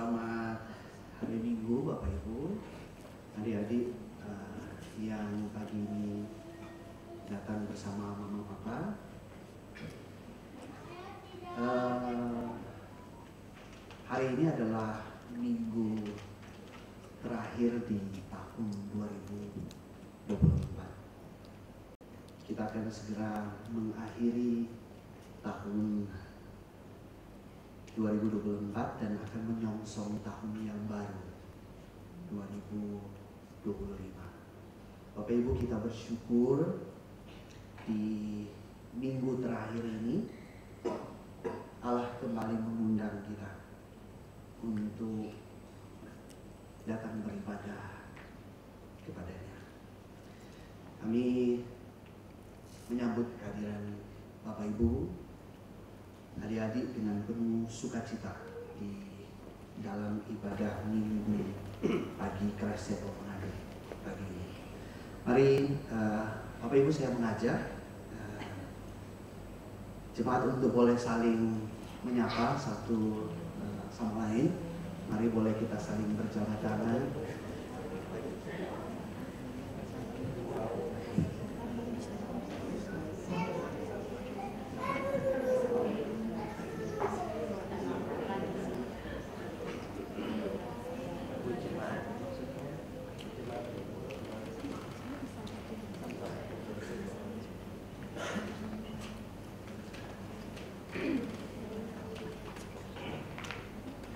Selamat hari Minggu Bapak Ibu, adik-adik yang pagi ini datang bersama Mama Papa. Hari ini adalah minggu terakhir di tahun 2024. Kita akan segera mengakhiri tahun 2024 dan akan menyongsong tahun yang baru 2025. Bapak Ibu, kita bersyukur di minggu terakhir ini Allah kembali mengundang kita untuk datang beribadah kepadanya. Kami menyambut kehadiran Bapak Ibu, adik-adik dengan penuh sukacita di dalam ibadah minggu pagi Christ Chapel Manado pagi ini. Mari Bapak Ibu, saya mengajak jemaat untuk boleh saling menyapa satu sama lain. Mari boleh kita saling berjabat tangan.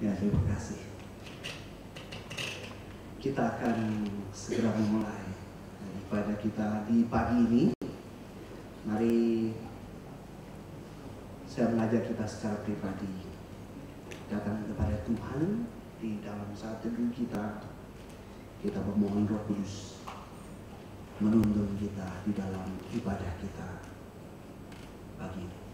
Ya, terima kasih. Kita akan segera memulai ibadah kita di pagi ini. Mari saya mengajak kita secara pribadi datang kepada Tuhan di dalam saat teduh kita. Kita memohon Roh Kudus menuntun kita di dalam ibadah kita pagi ini.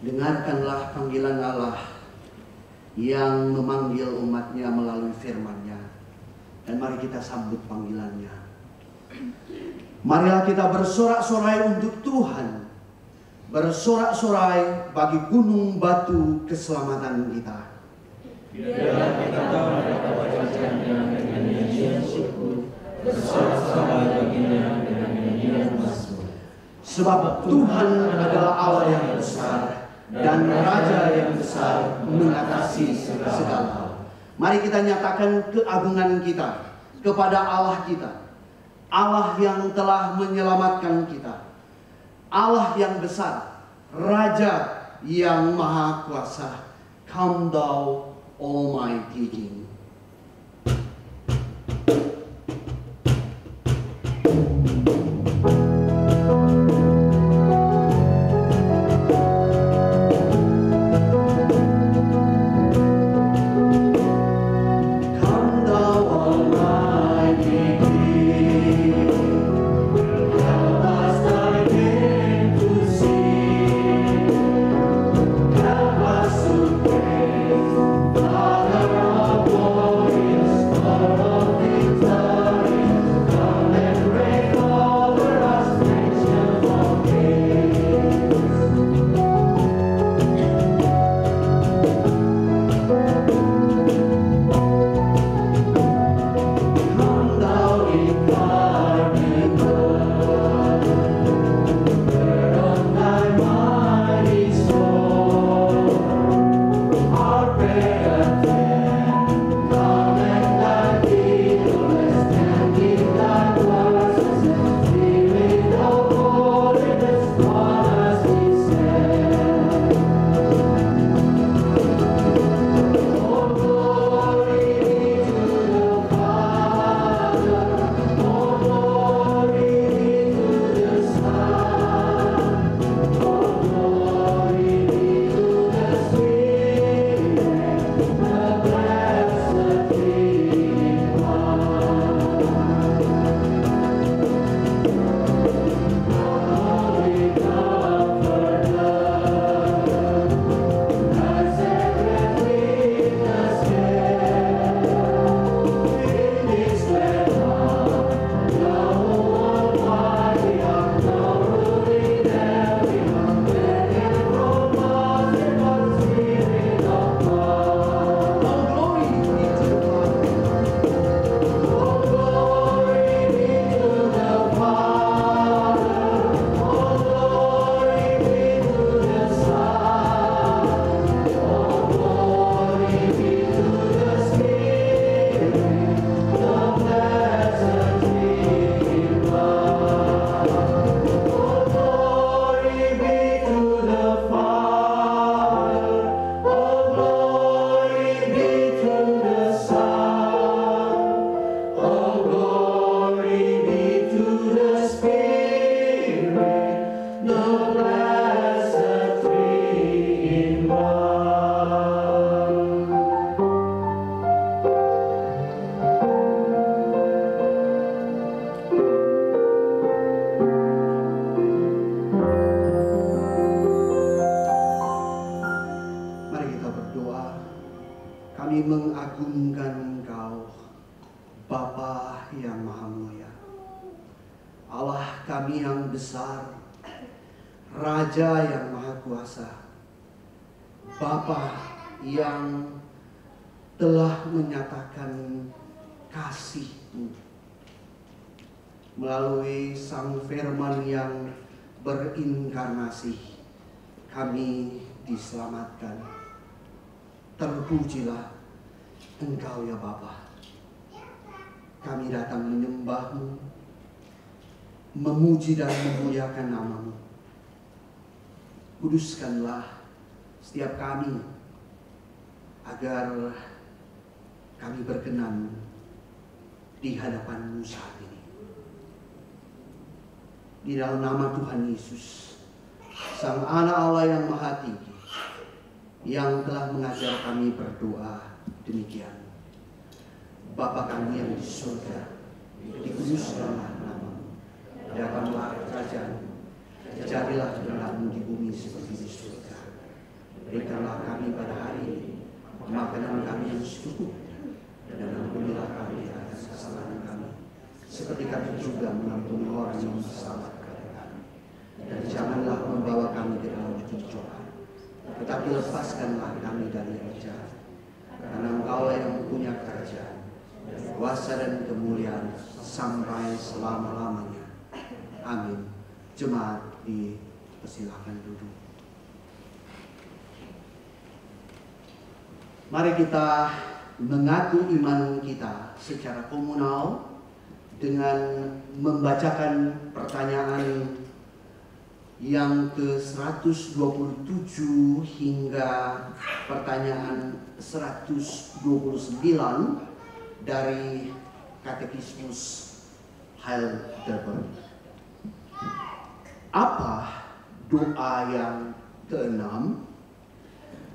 Dengarkanlah panggilan Allah yang memanggil umatnya melalui firman-Nya. Dan mari kita sambut panggilannya. Marilah kita bersorak-sorai untuk Tuhan. Bersorak-sorai bagi gunung batu keselamatan kita. Biarlah kita mendapat wajahnya dengan nyanyian syukur, bersorak-sorai baginya dengan nyanyian mazmur. Sebab Tuhan adalah Allah yang besar dan Raja yang besar mengatasi segala hal. Mari kita nyatakan keagungan kita kepada Allah kita. Allah yang telah menyelamatkan kita. Allah yang besar, Raja yang maha kuasa. Come thou Almighty King. Father of mengagungkan Engkau, Bapa yang Maha Mulia, Allah kami yang besar, Raja yang Maha Kuasa, Bapa yang telah menyatakan kasih-Mu melalui Sang Firman yang berinkarnasi. Kami diselamatkan. Terpujilah Engkau ya Bapa. Kami datang menyembah-Mu, memuji dan memuliakan nama-Mu. Kuduskanlah setiap kami agar kami berkenan di hadapan-Mu saat ini. Di dalam nama Tuhan Yesus, Sang Anak Allah yang Maha Tinggi, yang telah mengajar kami berdoa demikian. Bapa kami yang di surga, dikuduskanlah nama-Mu, datanglah kerajaan-Mu, jadilah kehendak-Mu di bumi seperti di surga. Berikanlah kami pada hari ini makanan kami yang secukupnya, dan ampunilah kami atas kesalahan kami, seperti kami juga mengampuni orang yang bersalah kepada kami. Dan janganlah membawa kami ke dalam pencobaan, tetapi lepaskanlah kami dari yang jahat. Karena Engkau yang mempunyai kerajaan, kuasa dan kemuliaan sampai selama-lamanya. Amin. Jemaat dipersilakan duduk. Mari kita mengaku iman kita secara komunal dengan membacakan pertanyaan yang ke-127 hingga pertanyaan 129 dari Katekismus Heidelberg. Apa doa yang keenam?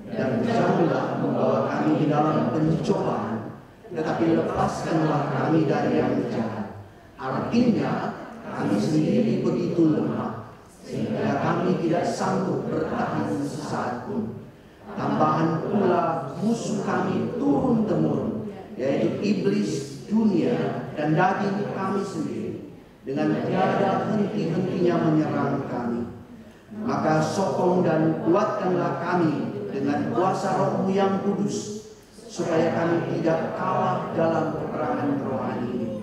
Dan janganlah membawa kami di dalam pencobaan, tetapi lepaskanlah kami dari yang jahat. Artinya, kami sendiri begitu lemah, sehingga kami tidak sanggup bertahan sesaat pun. Tambahan pula musuh kami turun-temurun, yaitu iblis, dunia, dan daging kami sendiri, dengan tiada henti-hentinya menyerang kami. Maka sokong dan kuatkanlah kami dengan kuasa Roh-Mu yang kudus, supaya kami tidak kalah dalam peperangan rohani ini,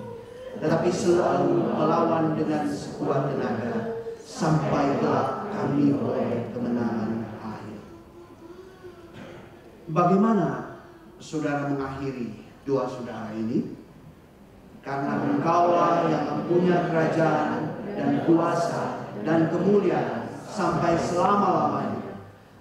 tetapi selalu melawan dengan sekuat tenaga, sampai kelak kami oleh kemenangan akhir. Bagaimana saudara mengakhiri doa saudara ini? Karena Engkaulah yang mempunyai kerajaan dan kuasa dan kemuliaan sampai selama-lamanya.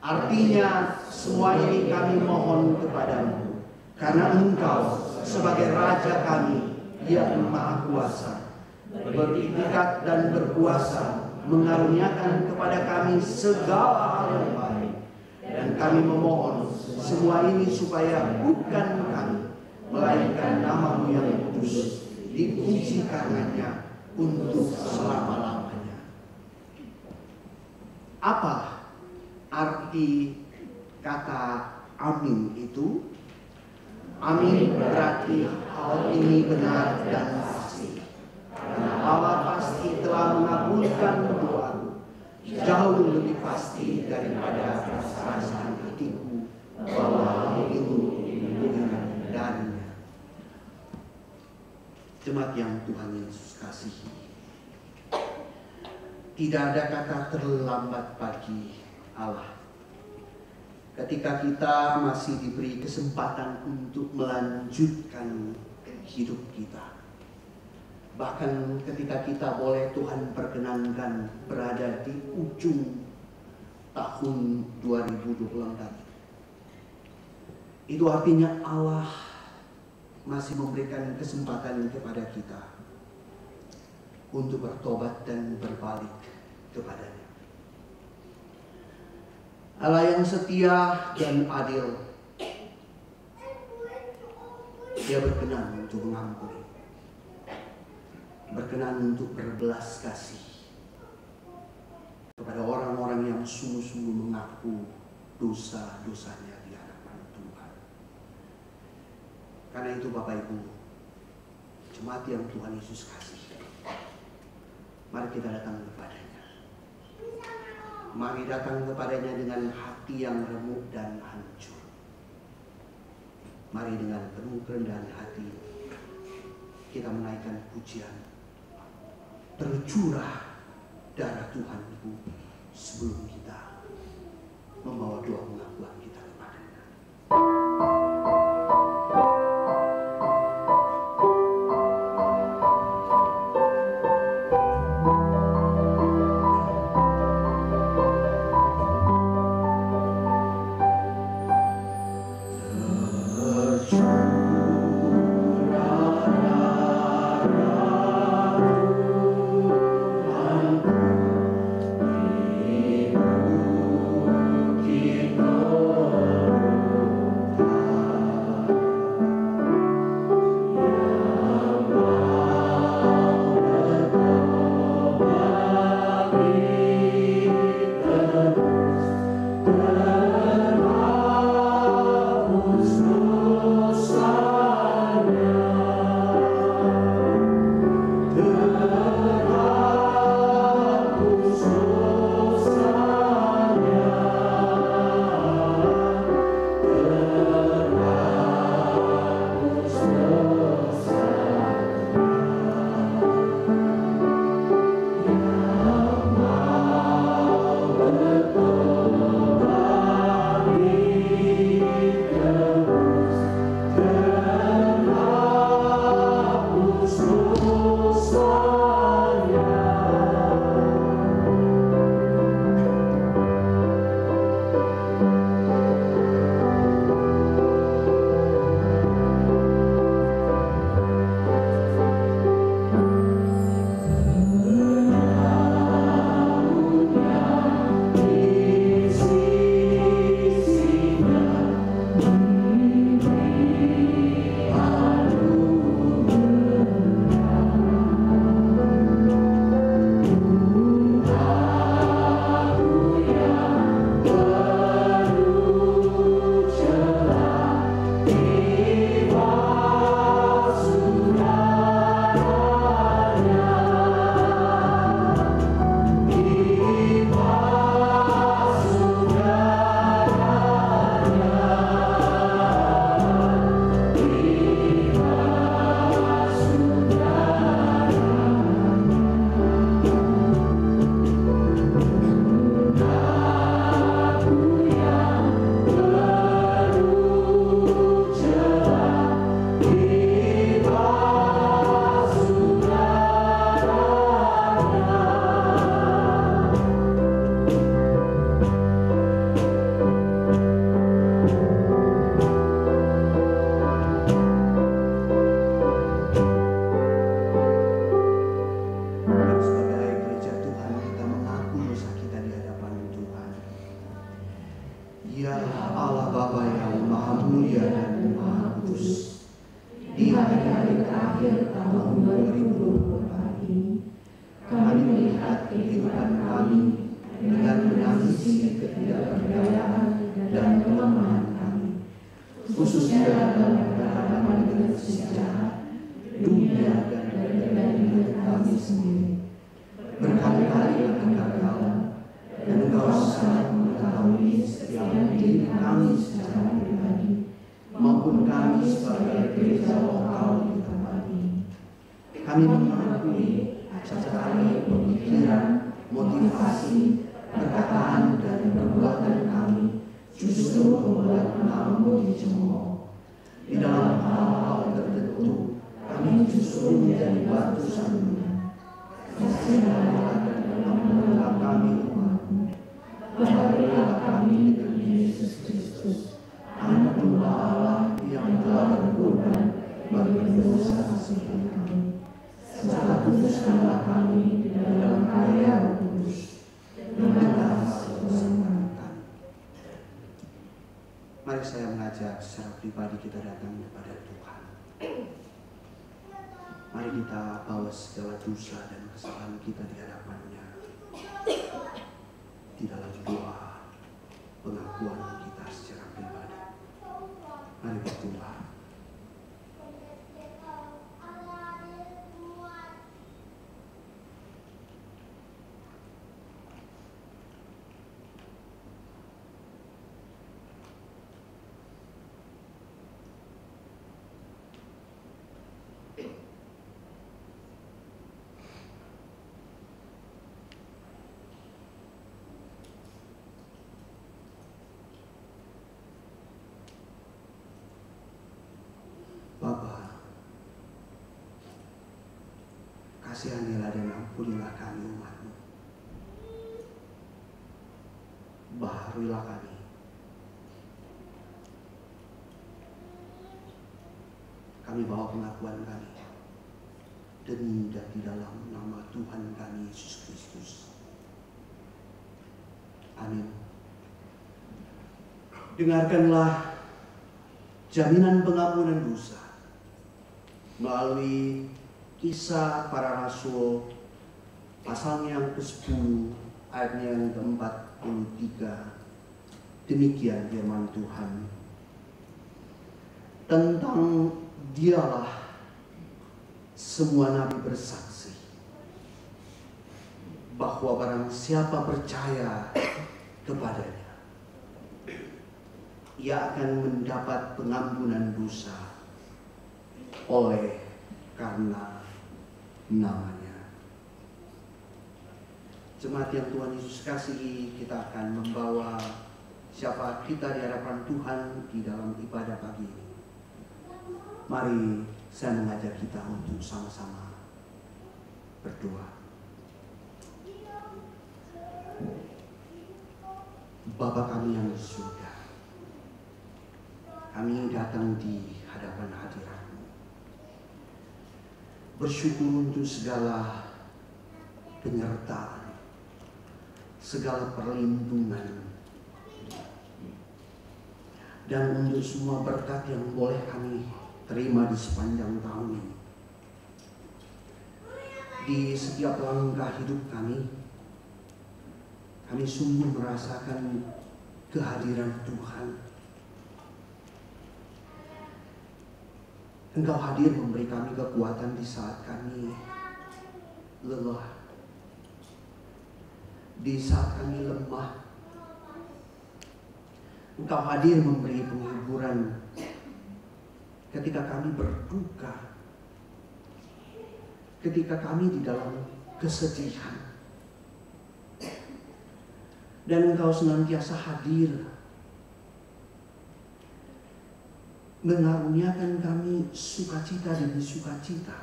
Artinya semua ini kami mohon kepadamu, karena Engkau sebagai Raja kami yang Maha Kuasa, berikat dan berkuasa, mengaruniakan kepada kami segala hal yang baik. Dan kami memohon semua ini supaya bukan kami, melainkan nama-Mu yang kudus, dipuji karenanya untuk selama-lamanya. Apa arti kata amin itu? Amin berarti hal ini benar dan pasti. Karena Allah pasti telah mengabulkan doaku, jauh lebih pasti daripada perasaan hatiku bahwa hal itu bukan darinya. Jemaat yang Tuhan Yesus kasihi, tidak ada kata terlambat bagi Allah. Ketika kita masih diberi kesempatan untuk melanjutkan hidup kita, bahkan ketika kita boleh Tuhan perkenankan berada di ujung tahun 2024, itu artinya Allah masih memberikan kesempatan kepada kita untuk bertobat dan berbalik kepadanya. Allah yang setia dan adil, Dia berkenan untuk mengampuni, berkenan untuk berbelas kasih kepada orang-orang yang sungguh-sungguh mengaku dosa-dosanya di hadapan Tuhan. Karena itu Bapak Ibu, jemaat yang Tuhan Yesus kasih, mari kita datang kepadanya. Mari datang kepadanya dengan hati yang remuk dan hancur. Mari dengan penuh kerendahan hati kita menaikkan pujian. Tercurah darah Tuhan Ibu sebelum kita membawa doa pengakuan kita kepadanya. Mari saya mengajak secara pribadi kita datang kepada Tuhan. Mari kita bawa segala dosa dan kesalahan kita di hadapan-Nya di dalam doa pengakuan kita secara pribadi. Mari berdoa. kasihanilah dan ampunilah kami umat-Mu. Baharuilah kami. Kami bawa pengakuan kami demi dan di dalam nama Tuhan kami Yesus Kristus. Amin. Dengarkanlah jaminan pengampunan dosa melalui Kisah Para Rasul pasal yang ke-10 ayat yang ke-43. Demikian firman Tuhan. Tentang Dialah semua nabi bersaksi bahwa barang siapa percaya kepadanya, ia akan mendapat pengampunan dosa oleh karena namanya. Jemaat yang Tuhan Yesus kasihi, kita akan membawa syafaat kita di hadapan Tuhan di dalam ibadah pagi ini. Mari saya mengajak kita untuk sama-sama berdoa. Bapa kami yang di surga, kami datang di hadapan hadirat-Mu, bersyukur untuk segala penyertaan, segala perlindungan, dan untuk semua berkat yang boleh kami terima di sepanjang tahun ini. Di setiap langkah hidup kami sungguh merasakan kehadiran Tuhan. Engkau hadir memberi kami kekuatan di saat kami lelah, di saat kami lemah. Engkau hadir memberi penghiburan ketika kami berduka, ketika kami di dalam kesedihan. Dan Engkau senantiasa hadir mengaruniakan kami sukacita demi sukacita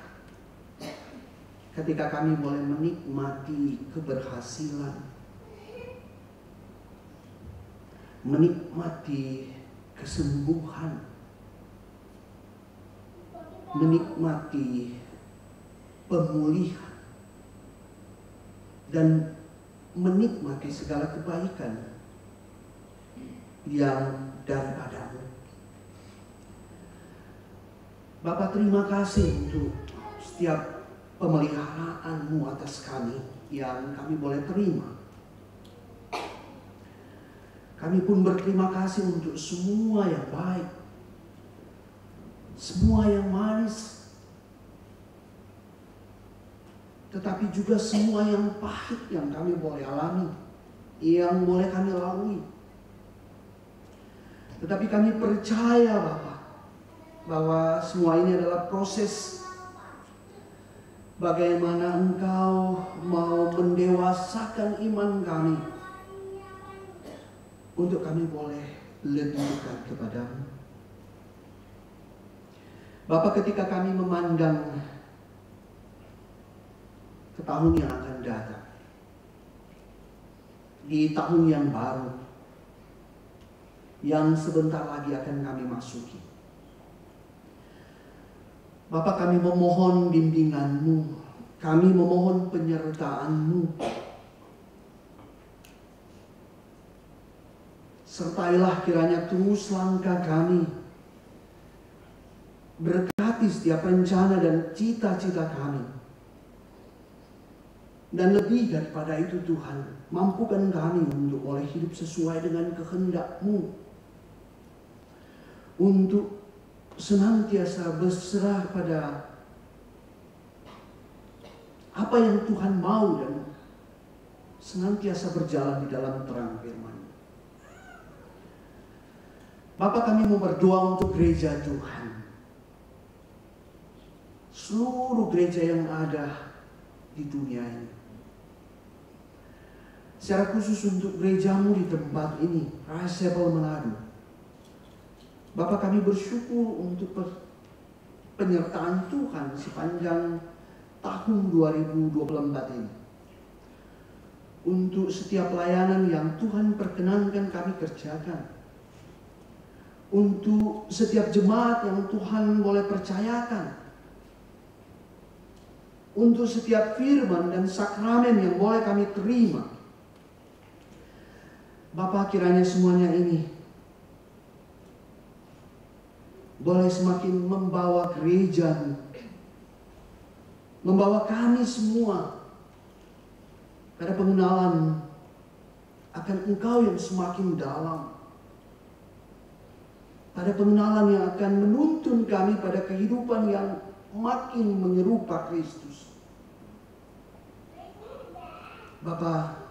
ketika kami boleh menikmati keberhasilan, menikmati kesembuhan, menikmati pemulihan, dan menikmati segala kebaikan yang daripada-Mu. Bapa, terima kasih untuk setiap pemeliharaan-Mu atas kami yang kami boleh terima. Kami pun berterima kasih untuk semua yang baik, semua yang manis, tetapi juga semua yang pahit yang kami boleh alami, yang boleh kami lalui. Tetapi kami percaya Bapa, bahwa semua ini adalah proses bagaimana Engkau mau mendewasakan iman kami untuk kami boleh lebih dekat kepada-Mu. Bapa, ketika kami memandang ke tahun yang akan datang, di tahun yang baru yang sebentar lagi akan kami masuki, Bapa, kami memohon bimbingan-Mu, kami memohon penyertaan-Mu. Sertailah kiranya terus langkah kami, berkati setiap rencana dan cita-cita kami. Dan lebih daripada itu Tuhan, mampukan kami untuk boleh hidup sesuai dengan kehendak-Mu, untuk senantiasa berserah pada apa yang Tuhan mau dan senantiasa berjalan di dalam terang firman. Bapa, kami mau berdoa untuk gereja Tuhan, seluruh gereja yang ada di dunia ini, secara khusus untuk gereja-Mu di tempat ini, Raisebel Manado. Bapa, kami bersyukur untuk penyertaan Tuhan sepanjang tahun 2024 ini. Untuk setiap pelayanan yang Tuhan perkenankan kami kerjakan. Untuk setiap jemaat yang Tuhan boleh percayakan. Untuk setiap firman dan sakramen yang boleh kami terima. Bapa, kiranya semuanya ini boleh semakin membawa gereja, membawa kami semua pada pengenalan akan Engkau yang semakin dalam. Pada pengenalan yang akan menuntun kami pada kehidupan yang makin menyerupa Kristus. Bapa,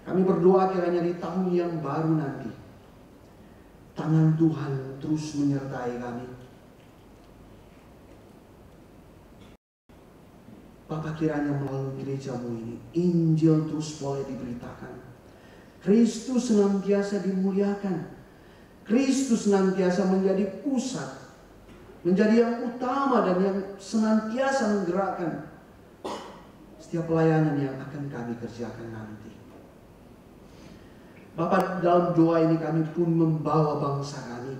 kami berdoa kiranya di tahun yang baru nanti, tangan Tuhan terus menyertai kami. Bapa, kiranya melalui gerejamu ini, Injil terus boleh diberitakan. Kristus senantiasa dimuliakan. Kristus senantiasa menjadi pusat, menjadi yang utama dan yang senantiasa menggerakkan setiap pelayanan yang akan kami kerjakan nanti. Bapa, dalam doa ini kami pun membawa bangsa kami.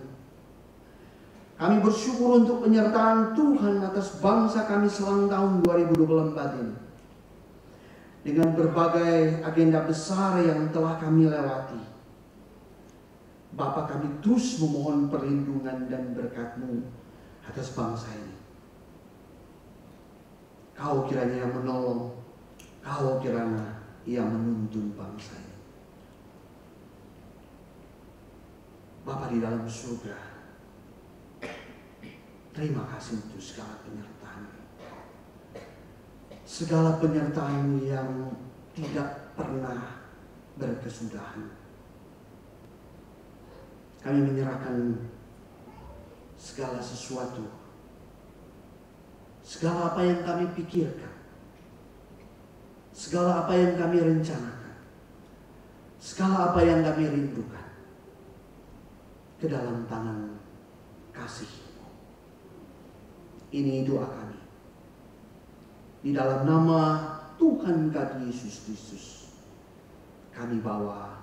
Kami bersyukur untuk penyertaan Tuhan atas bangsa kami selama tahun 2024 ini. Dengan berbagai agenda besar yang telah kami lewati. Bapa, kami terus memohon perlindungan dan berkat-Mu atas bangsa ini. Kau kiranya yang menolong, Kau kiranya yang menuntun bangsa ini. Bapa di dalam surga, terima kasih untuk segala penyertaan-Mu. Segala penyertaan-Mu yang tidak pernah berkesudahan. Kami menyerahkan segala sesuatu, segala apa yang kami pikirkan, segala apa yang kami rencanakan, segala apa yang kami rindukan ke dalam tangan kasih-Mu. Ini doa kami. Di dalam nama Tuhan kami Yesus Kristus, kami bawa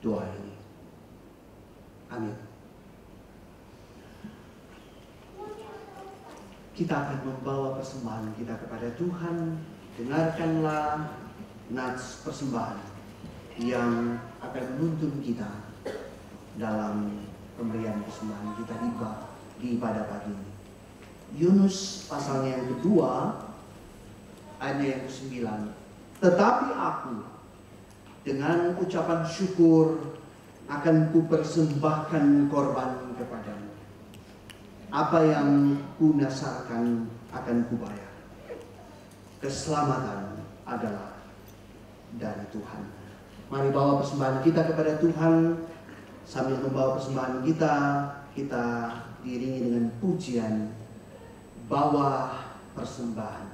doa ini. Amin. Kita akan membawa persembahan kita kepada Tuhan. Dengarkanlah nats persembahan yang akan menuntun kita dalam pemberian persembahan kita di ibadah pagi ini. Yunus pasalnya yang kedua, ayat yang ke-9. Tetapi aku dengan ucapan syukur akan kupersembahkan korban kepadamu. Apa yang kunasarkan akan kubayar. Keselamatan adalah dari Tuhan. Mari bawa persembahan kita kepada Tuhan. Sambil membawa persembahan kita diiringi dengan pujian. Bawa persembahan.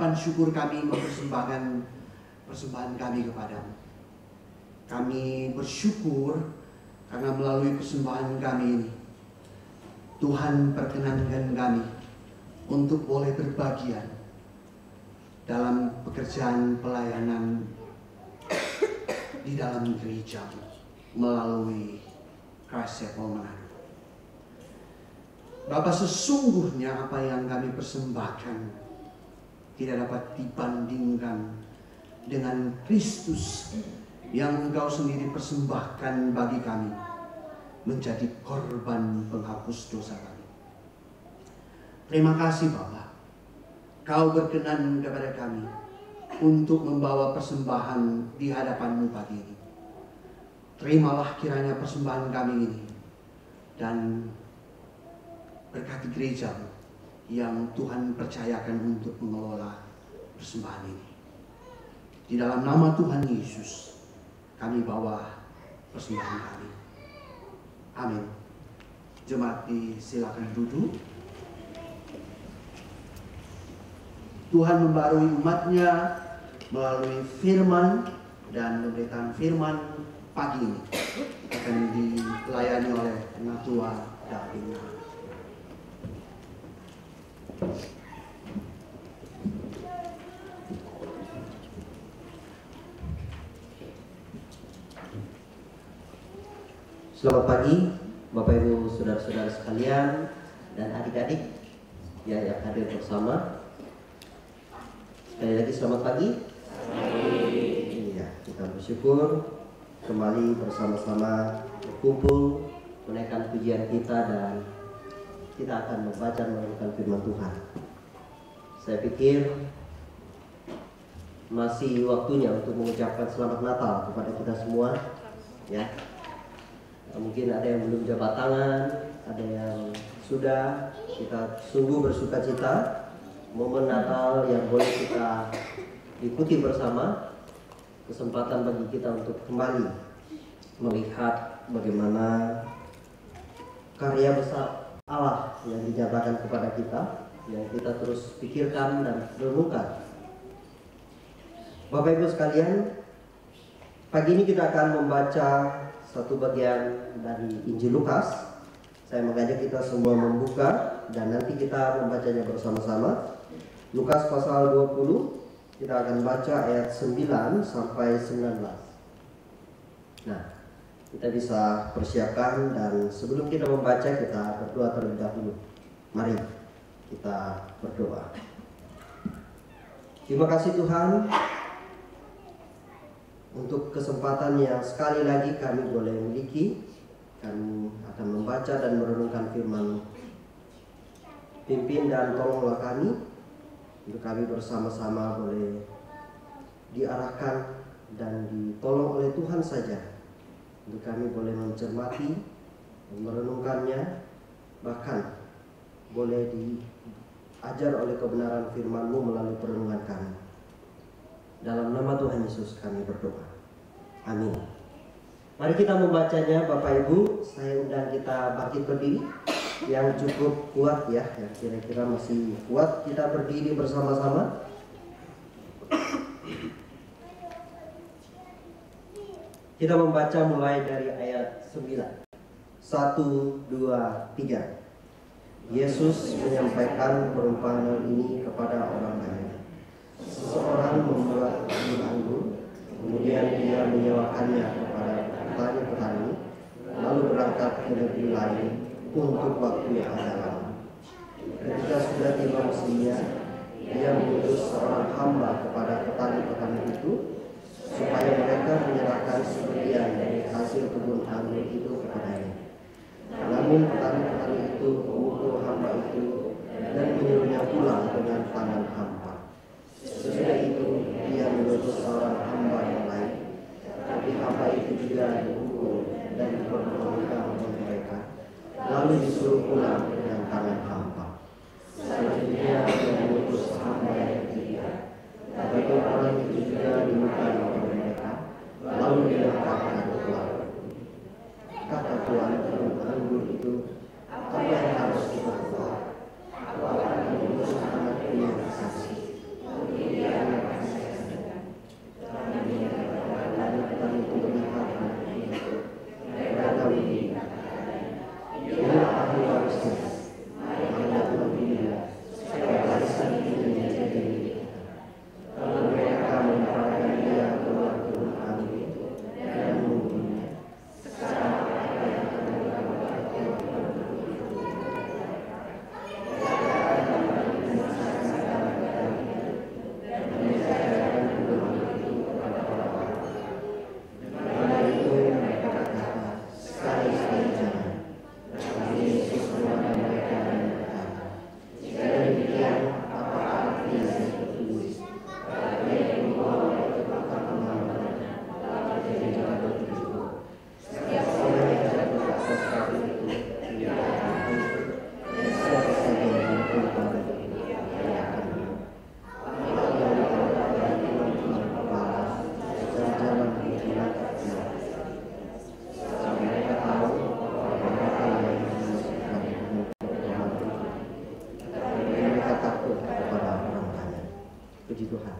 ucapan syukur kami mempersembahkan persembahan kami kepadamu. Kami bersyukur karena melalui persembahan kami ini, Tuhan perkenankan kami untuk boleh berbagian dalam pekerjaan pelayanan di dalam gereja melalui Christ Chapel Manado. Bapak, sesungguhnya apa yang kami persembahkan tidak dapat dibandingkan dengan Kristus yang Engkau sendiri persembahkan bagi kami menjadi korban penghapus dosa kami. Terima kasih Bapak, Kau berkenan kepada kami untuk membawa persembahan di hadapan-Mu pagi ini. Terimalah kiranya persembahan kami ini dan berkati gereja yang Tuhan percayakan untuk mengelola persembahan ini. Di dalam nama Tuhan Yesus kami bawa persembahan kami. Amin. Jemaat disilakan duduk. Tuhan membarui umatnya melalui firman, dan pemberitaan firman pagi ini akan dilayani oleh Penatua Davina. Selamat pagi Bapak Ibu saudara-saudara sekalian dan adik-adik yang hadir bersama. Sekali lagi selamat pagi. Iya, kita bersyukur kembali bersama-sama berkumpul menaikkan pujian kita, dan kita akan membaca merenungkan firman Tuhan. Saya pikir masih waktunya untuk mengucapkan selamat Natal kepada kita semua, ya. Mungkin ada yang belum jabat tangan, ada yang sudah. Kita sungguh bersuka cita momen Natal yang boleh kita ikuti bersama, kesempatan bagi kita untuk kembali melihat bagaimana karya besar Allah yang dinyatakan kepada kita, yang kita terus pikirkan dan renungkan. Bapak Ibu sekalian, pagi ini kita akan membaca satu bagian dari Injil Lukas. Saya mengajak kita semua membuka dan nanti kita membacanya bersama-sama. Lukas pasal 20, kita akan baca ayat 9 sampai 19. Nah, kita bisa persiapkan, dan sebelum kita membaca kita berdoa terlebih dahulu. Mari kita berdoa. Terima kasih Tuhan untuk kesempatan yang sekali lagi kami boleh miliki. Kami akan membaca dan merenungkan firman-Mu. Pimpin dan tolonglah kami, untuk kami bersama-sama boleh diarahkan dan ditolong oleh Tuhan saja, untuk kami boleh mencermati dan merenungkannya, bahkan boleh diajar oleh kebenaran firman-Mu melalui perenungan kami. Dalam nama Tuhan Yesus kami berdoa. Amin. Mari kita membacanya Bapak Ibu. Saya undang kita bangkit berdiri yang cukup kuat, ya, yang kira-kira masih kuat. Kita berdiri bersama-sama. Kita membaca mulai dari ayat 9. 1, 2, 3. Yesus menyampaikan perumpamaan ini kepada orang banyak. Seseorang membuat kebun anggur, kemudian dia menyewakannya kepada petani-petani, lalu berangkat ke negeri lain untuk waktu yang agak lama. Ketika sudah tiba musimnya, dia mengutus seorang hamba kepada petani-petani itu supaya mereka menyerahkan sebagian dari hasil kebun anggur itu kepadanya. Namun petani-petani itu memukul hamba itu dan menyuruhnya pulang dengan tangan hampa. Sesudah itu dia mengutus seorang hamba yang lain, tapi hamba itu juga dipukul dan dipermalukan oleh mereka, lalu disuruh pulang dengan tangan hampa. Selanjutnya dia mengutus hamba yang ketiga, tapi orang itu juga dilukai oleh mereka, lalu dilemparkan keluar. Kata Tuhan kebun anggur itu, apa yang harus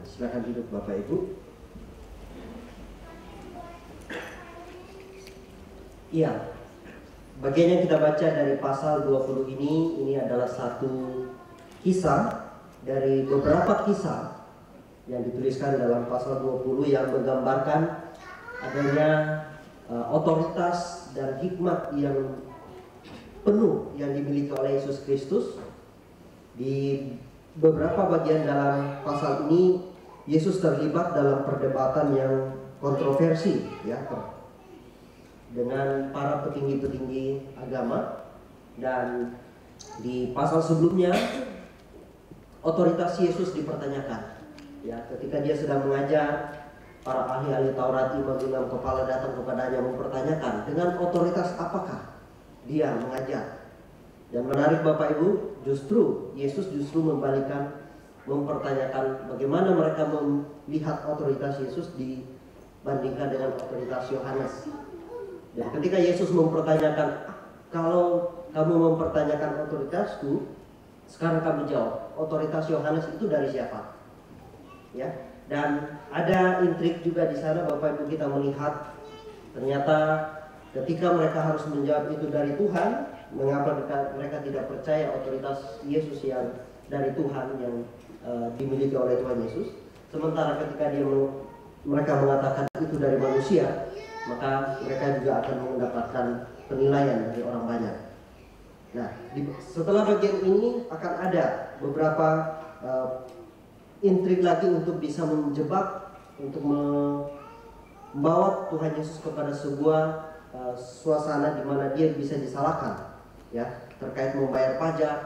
Silakan duduk Bapak Ibu. Iya, bagian yang kita baca dari pasal 20 ini adalah satu kisah dari beberapa kisah yang dituliskan dalam pasal 20 yang menggambarkan adanya otoritas dan hikmat yang penuh yang dimiliki oleh Yesus Kristus. Di beberapa bagian dalam pasal ini Yesus terlibat dalam perdebatan yang kontroversi ya, dengan para petinggi-petinggi agama. Dan di pasal sebelumnya otoritas Yesus dipertanyakan ya, ketika dia sedang mengajar, para ahli-ahli Taurat, imam-imam kepala datang kepadanya mempertanyakan dengan otoritas apakah dia mengajar. Dan menarik Bapak Ibu, justru Yesus mempertanyakan bagaimana mereka melihat otoritas Yesus dibandingkan dengan otoritas Yohanes. Dan ketika Yesus mempertanyakan, kalau kamu mempertanyakan otoritasku, sekarang kamu jawab, otoritas Yohanes itu dari siapa? Ya, dan ada intrik juga di sana Bapak Ibu, kita melihat ternyata ketika mereka harus menjawab itu dari Tuhan, mengapa mereka tidak percaya otoritas Yesus yang dari Tuhan yang dimiliki oleh Tuhan Yesus? Sementara ketika mereka mengatakan itu dari manusia, maka mereka juga akan mendapatkan penilaian dari orang banyak. Nah, setelah bagian ini akan ada beberapa intrik lagi untuk bisa menjebak, untuk membawa Tuhan Yesus kepada sebuah suasana di mana dia bisa disalahkan ya, terkait membayar pajak,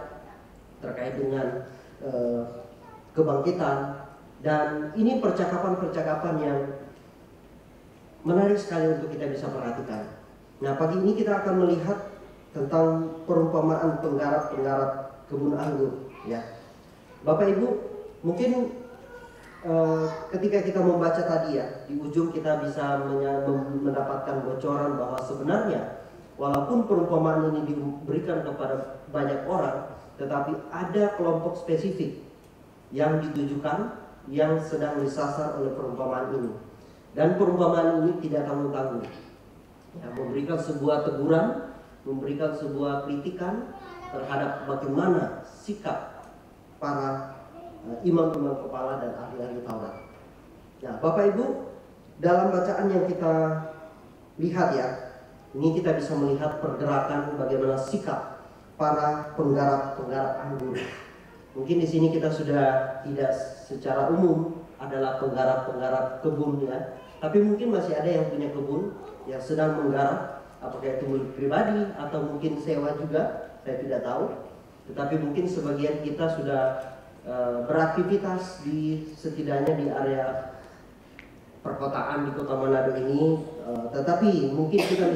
terkait dengan kebangkitan. Dan ini percakapan-percakapan yang menarik sekali untuk kita bisa perhatikan. Nah, pagi ini kita akan melihat tentang perumpamaan penggarap kebun anggur ya. Bapak Ibu, mungkin ketika kita membaca tadi ya, di ujung kita bisa mendapatkan bocoran bahwa sebenarnya walaupun perumpamaan ini diberikan kepada banyak orang, tetapi ada kelompok spesifik yang ditujukan, yang sedang disasar oleh perumpamaan ini. Dan perumpamaan ini tidak tanggung-tanggung ya, memberikan sebuah teguran, memberikan sebuah kritikan terhadap bagaimana sikap para imam-imam kepala dan ahli-ahli Taurat. Nah, Bapak Ibu, dalam bacaan yang kita lihat ya, ini kita bisa melihat pergerakan bagaimana sikap para penggarap-penggarap anggur. Mungkin di sini kita sudah tidak secara umum adalah penggarap-penggarap kebun ya, tapi mungkin masih ada yang punya kebun yang sedang menggarap, apakah itu milik pribadi atau mungkin sewa juga, saya tidak tahu. Tetapi mungkin sebagian kita sudah beraktivitas setidaknya di area perkotaan di Kota Manado ini, tetapi mungkin kita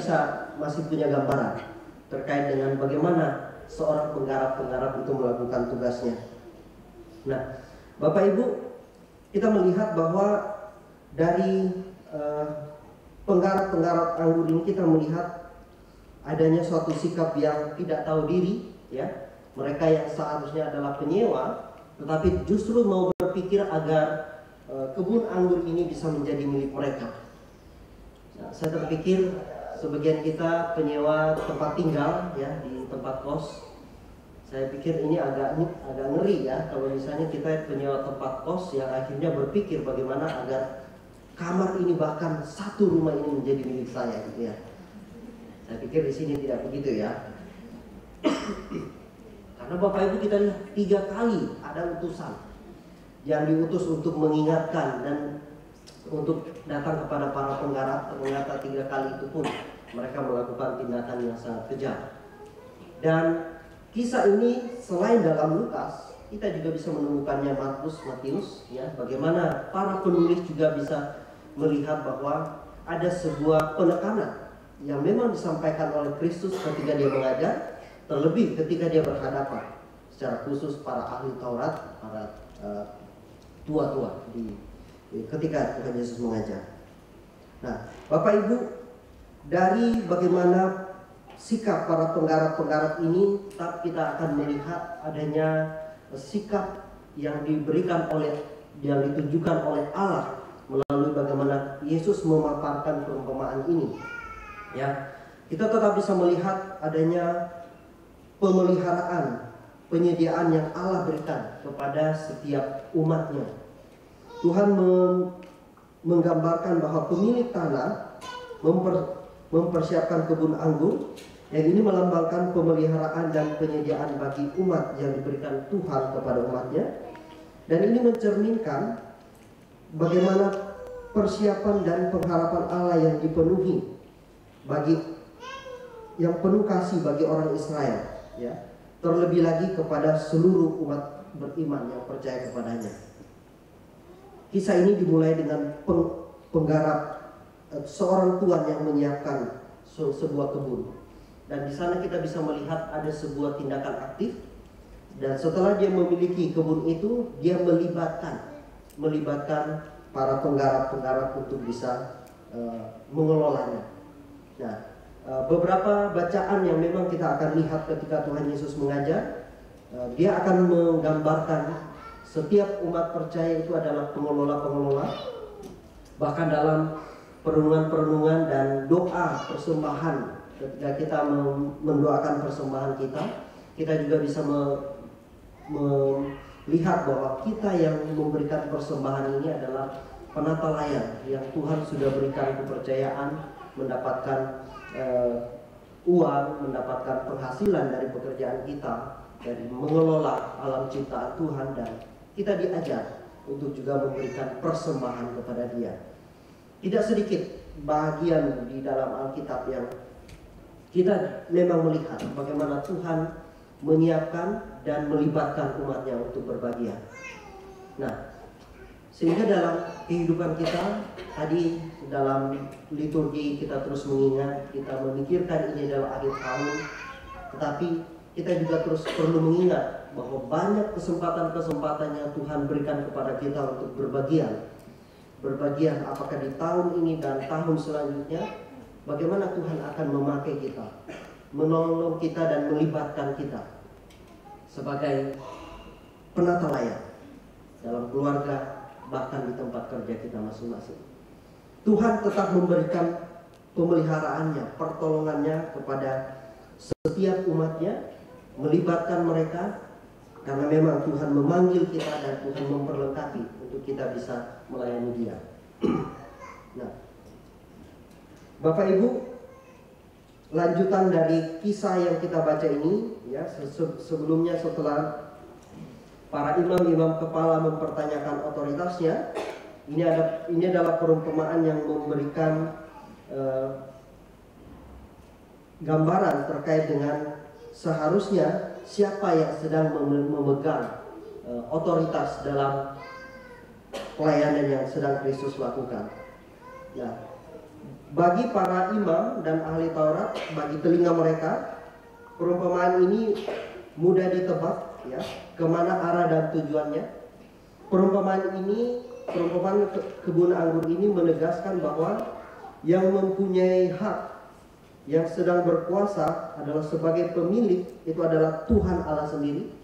masih punya gambaran terkait dengan bagaimana seorang penggarap-penggarap itu melakukan tugasnya. Nah, Bapak Ibu, kita melihat bahwa dari penggarap-penggarap anggur ini kita melihat adanya suatu sikap yang tidak tahu diri ya. Mereka yang seharusnya adalah penyewa, tetapi justru mau berpikir agar kebun anggur ini bisa menjadi milik mereka. Nah, saya terpikir sebagian kita penyewa tempat tinggal ya, di tempat kos. Saya pikir ini agak ngeri ya, kalau misalnya kita penyewa tempat kos yang akhirnya berpikir bagaimana agar kamar ini, bahkan satu rumah ini menjadi milik saya gitu ya. Saya pikir di sini tidak begitu ya. Karena Bapak Ibu, kita lihat 3 kali ada utusan yang diutus untuk mengingatkan dan untuk datang kepada para penggarap. Ternyata 3 kali itu pun mereka melakukan tindakan yang sangat kejam. Dan kisah ini selain dalam Lukas, kita juga bisa menemukannya Markus, Matius ya, bagaimana para penulis juga bisa melihat bahwa ada sebuah penekanan yang memang disampaikan oleh Kristus ketika dia mengajar, terlebih ketika dia berhadapan secara khusus para ahli Taurat, para tua-tua ketika Tuhan Yesus mengajar. Nah, Bapak Ibu, dari bagaimana sikap para penggarap-penggarap ini, kita akan melihat adanya sikap yang diberikan oleh yang ditunjukkan oleh Allah melalui bagaimana Yesus memaparkan perumpamaan ini. Ya, kita tetap bisa melihat adanya pemeliharaan, penyediaan yang Allah berikan kepada setiap umatnya. Tuhan menggambarkan bahwa pemilik tanah mempersiapkan kebun anggur, yang ini melambangkan pemeliharaan dan penyediaan bagi umat yang diberikan Tuhan kepada umatnya. Dan ini mencerminkan bagaimana persiapan dan pengharapan Allah yang dipenuhi yang penuh kasih bagi orang Israel, ya. Terlebih lagi kepada seluruh umat beriman yang percaya kepadanya. Kisah ini dimulai dengan penggarap, seorang tuan yang menyiapkan sebuah kebun. Dan di sana kita bisa melihat ada sebuah tindakan aktif. Dan setelah dia memiliki kebun itu, dia melibatkan para penggarap-penggarap untuk bisa mengelolanya. Nah, beberapa bacaan yang memang kita akan lihat ketika Tuhan Yesus mengajar, dia akan menggambarkan setiap umat percaya itu adalah pengelola-pengelola. Bahkan dalam perenungan-perenungan dan doa persembahan, ketika kita mendoakan persembahan kita juga bisa melihat bahwa kita yang memberikan persembahan ini adalah penata layan yang Tuhan sudah berikan kepercayaan, mendapatkan uang, mendapatkan penghasilan dari pekerjaan kita, dari mengelola alam ciptaan Tuhan, dan kita diajar untuk juga memberikan persembahan kepada Dia. Tidak sedikit bagian di dalam Alkitab yang kita memang melihat bagaimana Tuhan menyiapkan dan melibatkan umatnya untuk berbahagia. Nah, sehingga dalam kehidupan kita tadi, dalam liturgi kita terus mengingat, kita memikirkan ini adalah akhir tahun, tetapi kita juga terus perlu mengingat bahwa banyak kesempatan-kesempatan yang Tuhan berikan kepada kita untuk berbahagia. Berbahagia apakah di tahun ini dan tahun selanjutnya, bagaimana Tuhan akan memakai kita, menolong kita dan melibatkan kita sebagai penata layan dalam keluarga, bahkan di tempat kerja kita masing-masing. Tuhan tetap memberikan pemeliharaannya, pertolongannya kepada setiap umatnya, melibatkan mereka, karena memang Tuhan memanggil kita dan Tuhan memperlengkapi untuk kita bisa melayani Dia. Nah, Bapak Ibu, lanjutan dari kisah yang kita baca ini, ya, sebelumnya setelah para imam-imam kepala mempertanyakan otoritasnya, ini adalah perumpamaan yang memberikan gambaran terkait dengan seharusnya siapa yang sedang memegang otoritas dalam pelayanan yang sedang Kristus lakukan. Nah, bagi para imam dan ahli Taurat, bagi telinga mereka, perumpamaan ini mudah ditebak, ya, kemana arah dan tujuannya. Perumpamaan kebun anggur ini menegaskan bahwa yang mempunyai hak, yang sedang berkuasa adalah sebagai pemilik, itu adalah Tuhan Allah sendiri.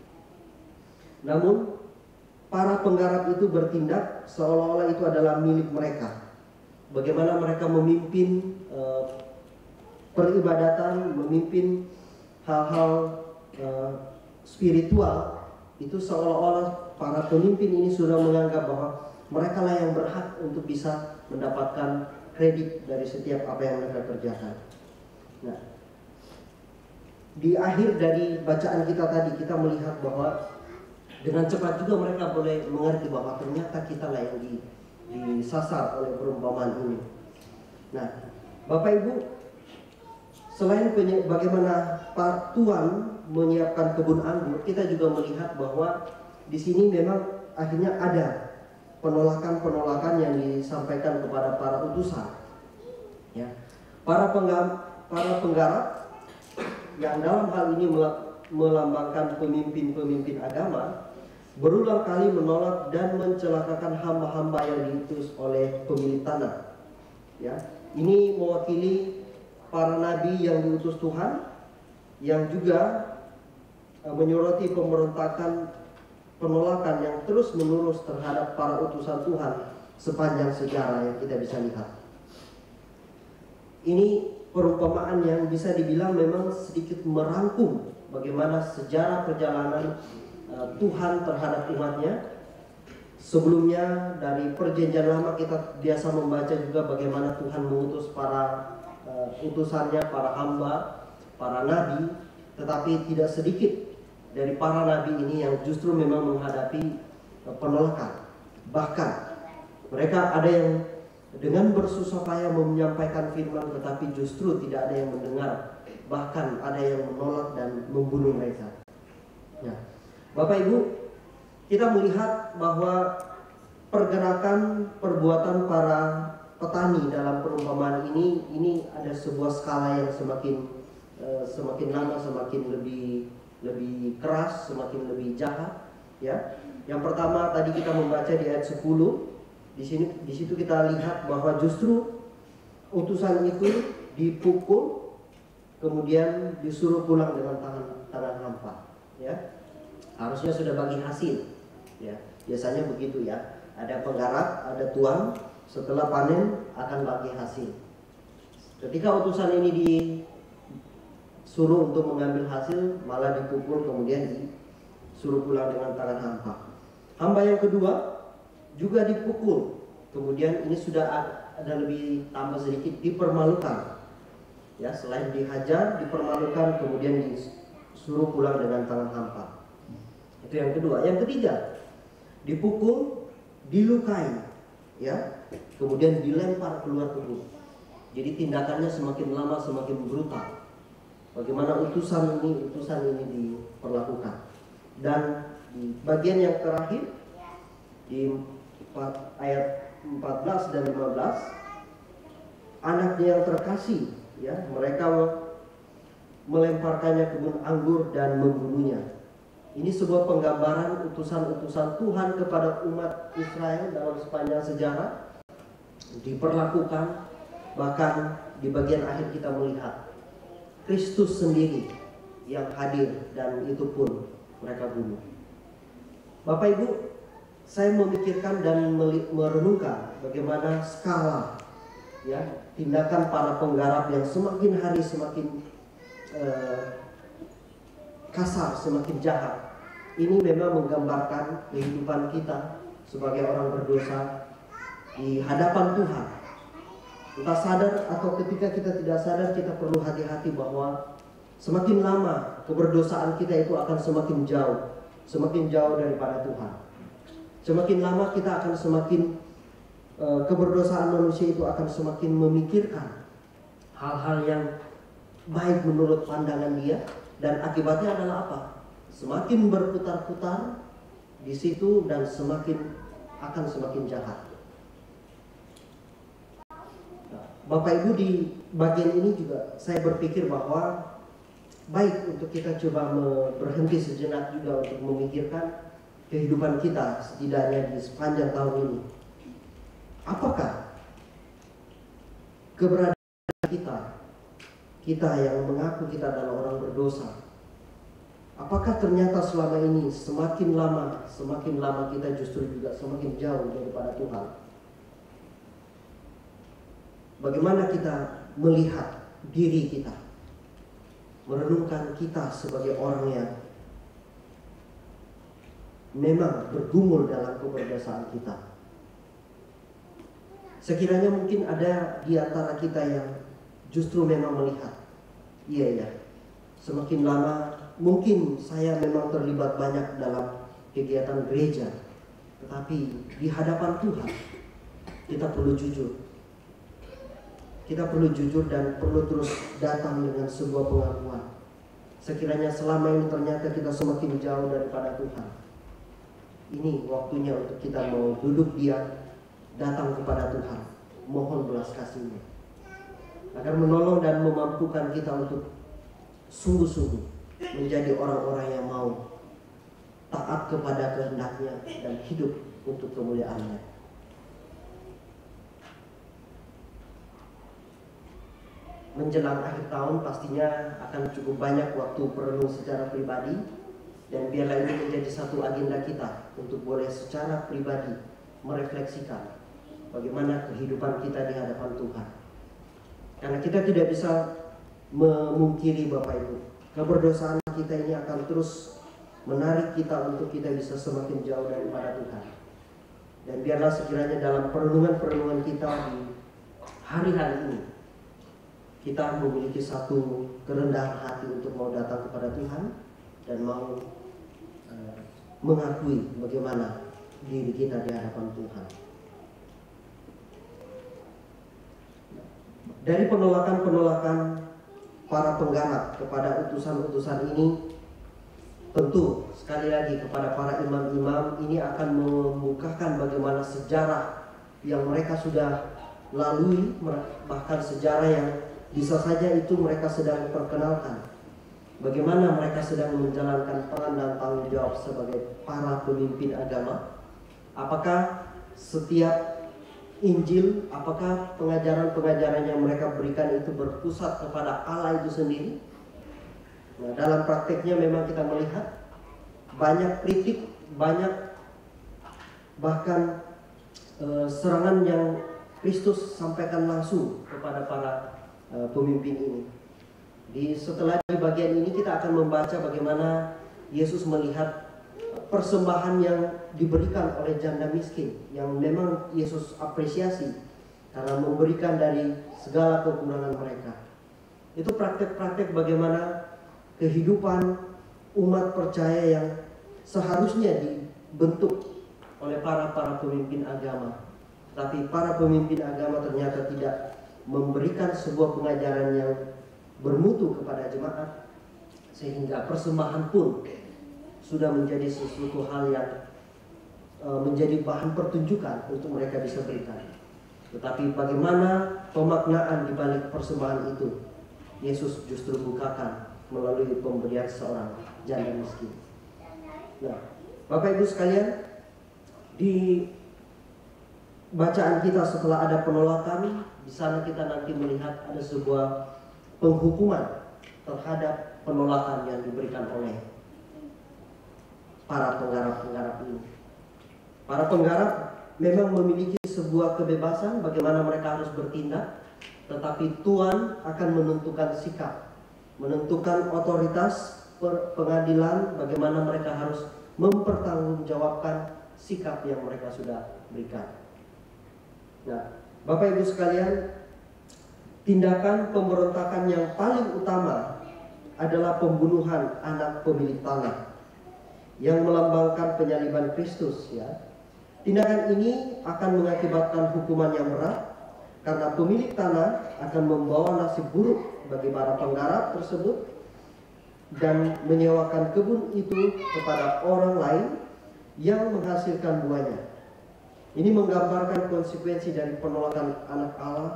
Namun para penggarap itu bertindak seolah-olah itu adalah milik mereka. Bagaimana mereka memimpin peribadatan, memimpin hal-hal spiritual, itu seolah-olah para pemimpin ini sudah menganggap bahwa mereka lah yang berhak untuk bisa mendapatkan kredit dari setiap apa yang mereka kerjakan. Nah, di akhir dari bacaan kita tadi, kita melihat bahwa dengan cepat juga mereka boleh mengerti bahwa ternyata kita lah yang disasar oleh perumpamaan ini. Nah, Bapak Ibu, selain bagaimana Pak Tuan menyiapkan kebun anggur, kita juga melihat bahwa di sini memang akhirnya ada penolakan-penolakan yang disampaikan kepada para utusan. Ya, para penggarap yang dalam hal ini melambangkan pemimpin-pemimpin agama, berulang kali menolak dan mencelakakan hamba-hamba yang diutus oleh pemilik tanah. Ya, ini mewakili para nabi yang diutus Tuhan, yang juga menyoroti pemberontakan penolakan yang terus menerus terhadap para utusan Tuhan sepanjang sejarah yang kita bisa lihat. Ini perumpamaan yang bisa dibilang memang sedikit merangkum bagaimana sejarah perjalanan Tuhan terhadap umatnya. Sebelumnya dari perjanjian lama kita biasa membaca juga bagaimana Tuhan mengutus para utusannya, para hamba, para nabi. Tetapi tidak sedikit dari para nabi ini yang justru memang menghadapi penolakan. Bahkan mereka ada yang dengan bersusah payah menyampaikan firman, tetapi justru tidak ada yang mendengar. Bahkan ada yang menolak dan membunuh mereka. Ya. Bapak Ibu, kita melihat bahwa pergerakan perbuatan para petani dalam perumpamaan ini ada sebuah skala yang semakin lama semakin lebih keras, semakin lebih jahat. Ya. Yang pertama tadi kita membaca di ayat 10. Di situ kita lihat bahwa justru utusan itu dipukul, kemudian disuruh pulang dengan tangan hampa. Ya. Harusnya sudah bagi hasil, ya. Biasanya begitu ya. Ada penggarap, ada tuan, setelah panen akan bagi hasil. Ketika utusan ini disuruh untuk mengambil hasil, malah dipukul kemudian disuruh pulang dengan tangan hampa. Hamba yang kedua juga dipukul, kemudian ini sudah ada lebih tambah sedikit, dipermalukan. Ya, selain dihajar, dipermalukan, kemudian disuruh pulang dengan tangan hampa. Itu yang kedua. Yang ketiga, dipukul, dilukai, ya, kemudian dilempar keluar kebun. Jadi tindakannya semakin lama semakin brutal. Bagaimana utusan ini diperlakukan. Dan di bagian yang terakhir di ayat 14 dan 15, anaknya yang terkasih, ya, mereka melemparkannya ke kebun anggur dan membunuhnya. Ini sebuah penggambaran utusan-utusan Tuhan kepada umat Israel dalam sepanjang sejarah diperlakukan. Bahkan di bagian akhir kita melihat Kristus sendiri yang hadir, dan itu pun mereka bunuh. Bapak Ibu, saya memikirkan dan merenungkan bagaimana skala, ya, tindakan para penggarap yang semakin hari semakin kasar, semakin jahat. Ini memang menggambarkan kehidupan kita sebagai orang berdosa di hadapan Tuhan. Kita sadar atau ketika kita tidak sadar, kita perlu hati-hati bahwa semakin lama keberdosaan kita itu akan semakin jauh daripada Tuhan. Semakin lama kita akan semakin keberdosaan manusia itu akan semakin memikirkan hal-hal yang baik menurut pandangan dia. Dan akibatnya adalah apa? Semakin berputar-putar di situ dan akan semakin jahat. Nah, Bapak Ibu, di bagian ini juga saya berpikir bahwa baik untuk kita coba berhenti sejenak juga untuk memikirkan kehidupan kita setidaknya di sepanjang tahun ini. Apakah keberadaan kita yang mengaku kita adalah orang berdosa, apakah ternyata selama ini semakin lama kita justru juga semakin jauh daripada Tuhan? Bagaimana kita melihat diri kita, merenungkan kita sebagai orang yang memang bergumul dalam keberdosaan kita? Sekiranya mungkin ada di antara kita yang justru memang melihat, iya ya, semakin lama mungkin saya memang terlibat banyak dalam kegiatan gereja, tetapi di hadapan Tuhan kita perlu jujur. Kita perlu jujur dan perlu terus datang dengan sebuah pengakuan. Sekiranya selama ini ternyata kita semakin jauh daripada Tuhan, ini waktunya untuk kita mau duduk diam, datang kepada Tuhan, mohon belas kasih-Nya, agar menolong dan memampukan kita untuk sungguh-sungguh menjadi orang-orang yang mau taat kepada kehendak-Nya dan hidup untuk kemuliaan-Nya. Menjelang akhir tahun pastinya akan cukup banyak waktu perenung secara pribadi. Dan biarlah ini menjadi satu agenda kita untuk boleh secara pribadi merefleksikan bagaimana kehidupan kita di hadapan Tuhan. Karena kita tidak bisa memungkiri Bapak Ibu, keberdosaan kita ini akan terus menarik kita untuk kita bisa semakin jauh daripada Tuhan. Dan biarlah sekiranya dalam perenungan-perenungan kita di hari-hari ini, kita memiliki satu kerendahan hati untuk mau datang kepada Tuhan dan mau mengakui bagaimana diri kita di hadapan Tuhan. Dari penolakan-penolakan para penggarap kepada utusan-utusan ini, tentu sekali lagi kepada para imam-imam ini akan membukakan bagaimana sejarah yang mereka sudah lalui, bahkan sejarah yang bisa saja itu mereka sedang perkenalkan. Bagaimana mereka sedang menjalankan peran dan tanggung jawab sebagai para pemimpin agama. Apakah setiap Injil, apakah pengajaran-pengajaran yang mereka berikan itu berpusat kepada Allah itu sendiri? Nah, dalam prakteknya memang kita melihat banyak kritik, banyak bahkan serangan yang Kristus sampaikan langsung kepada para pemimpin ini. Setelah di bagian ini kita akan membaca bagaimana Yesus melihat persembahan yang diberikan oleh janda miskin, yang memang Yesus apresiasi karena memberikan dari segala kekurangan mereka. Itu praktek-praktek bagaimana kehidupan umat percaya yang seharusnya dibentuk oleh para pemimpin agama. Tapi para pemimpin agama ternyata tidak memberikan sebuah pengajaran yang bermutu kepada jemaat, sehingga persembahan pun sudah menjadi sesuatu hal yang menjadi bahan pertunjukan untuk mereka bisa berikan. Tetapi bagaimana pemaknaan di balik persembahan itu, Yesus justru bukakan melalui pemberian seorang janda miskin. Nah, Bapak Ibu sekalian, di bacaan kita setelah ada penolakan, di sana kita nanti melihat ada sebuah penghukuman terhadap penolakan yang diberikan oleh para penggarap-penggarap ini. Para penggarap memang memiliki sebuah kebebasan bagaimana mereka harus bertindak, tetapi Tuhan akan menentukan sikap, menentukan otoritas pengadilan, bagaimana mereka harus mempertanggungjawabkan sikap yang mereka sudah berikan. Nah, Bapak Ibu sekalian, tindakan pemberontakan yang paling utama adalah pembunuhan anak pemilik tanah yang melambangkan penyaliban Kristus, ya. Tindakan ini akan mengakibatkan hukuman yang berat karena pemilik tanah akan membawa nasib buruk bagi para penggarap tersebut dan menyewakan kebun itu kepada orang lain yang menghasilkan buahnya. Ini menggambarkan konsekuensi dari penolakan anak Allah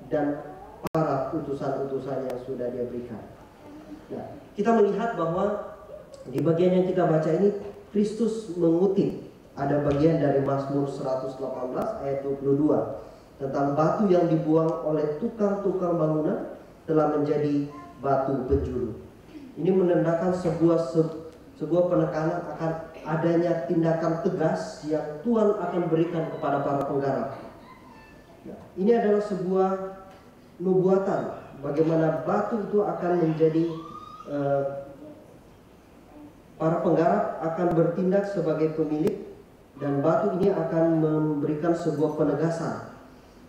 dan para utusan-utusan yang sudah dia berikan. Nah, kita melihat bahwa di bagian yang kita baca ini Kristus mengutip ada bagian dari Mazmur 118 ayat 22 tentang batu yang dibuang oleh tukang-tukang bangunan telah menjadi batu penjuru. Ini menandakan sebuah penekanan akan adanya tindakan tegas yang Tuhan akan berikan kepada para penggarap. Nah, ini adalah sebuah nubuatan bagaimana batu itu akan menjadi para penggarap akan bertindak sebagai pemilik, dan batu ini akan memberikan sebuah penegasan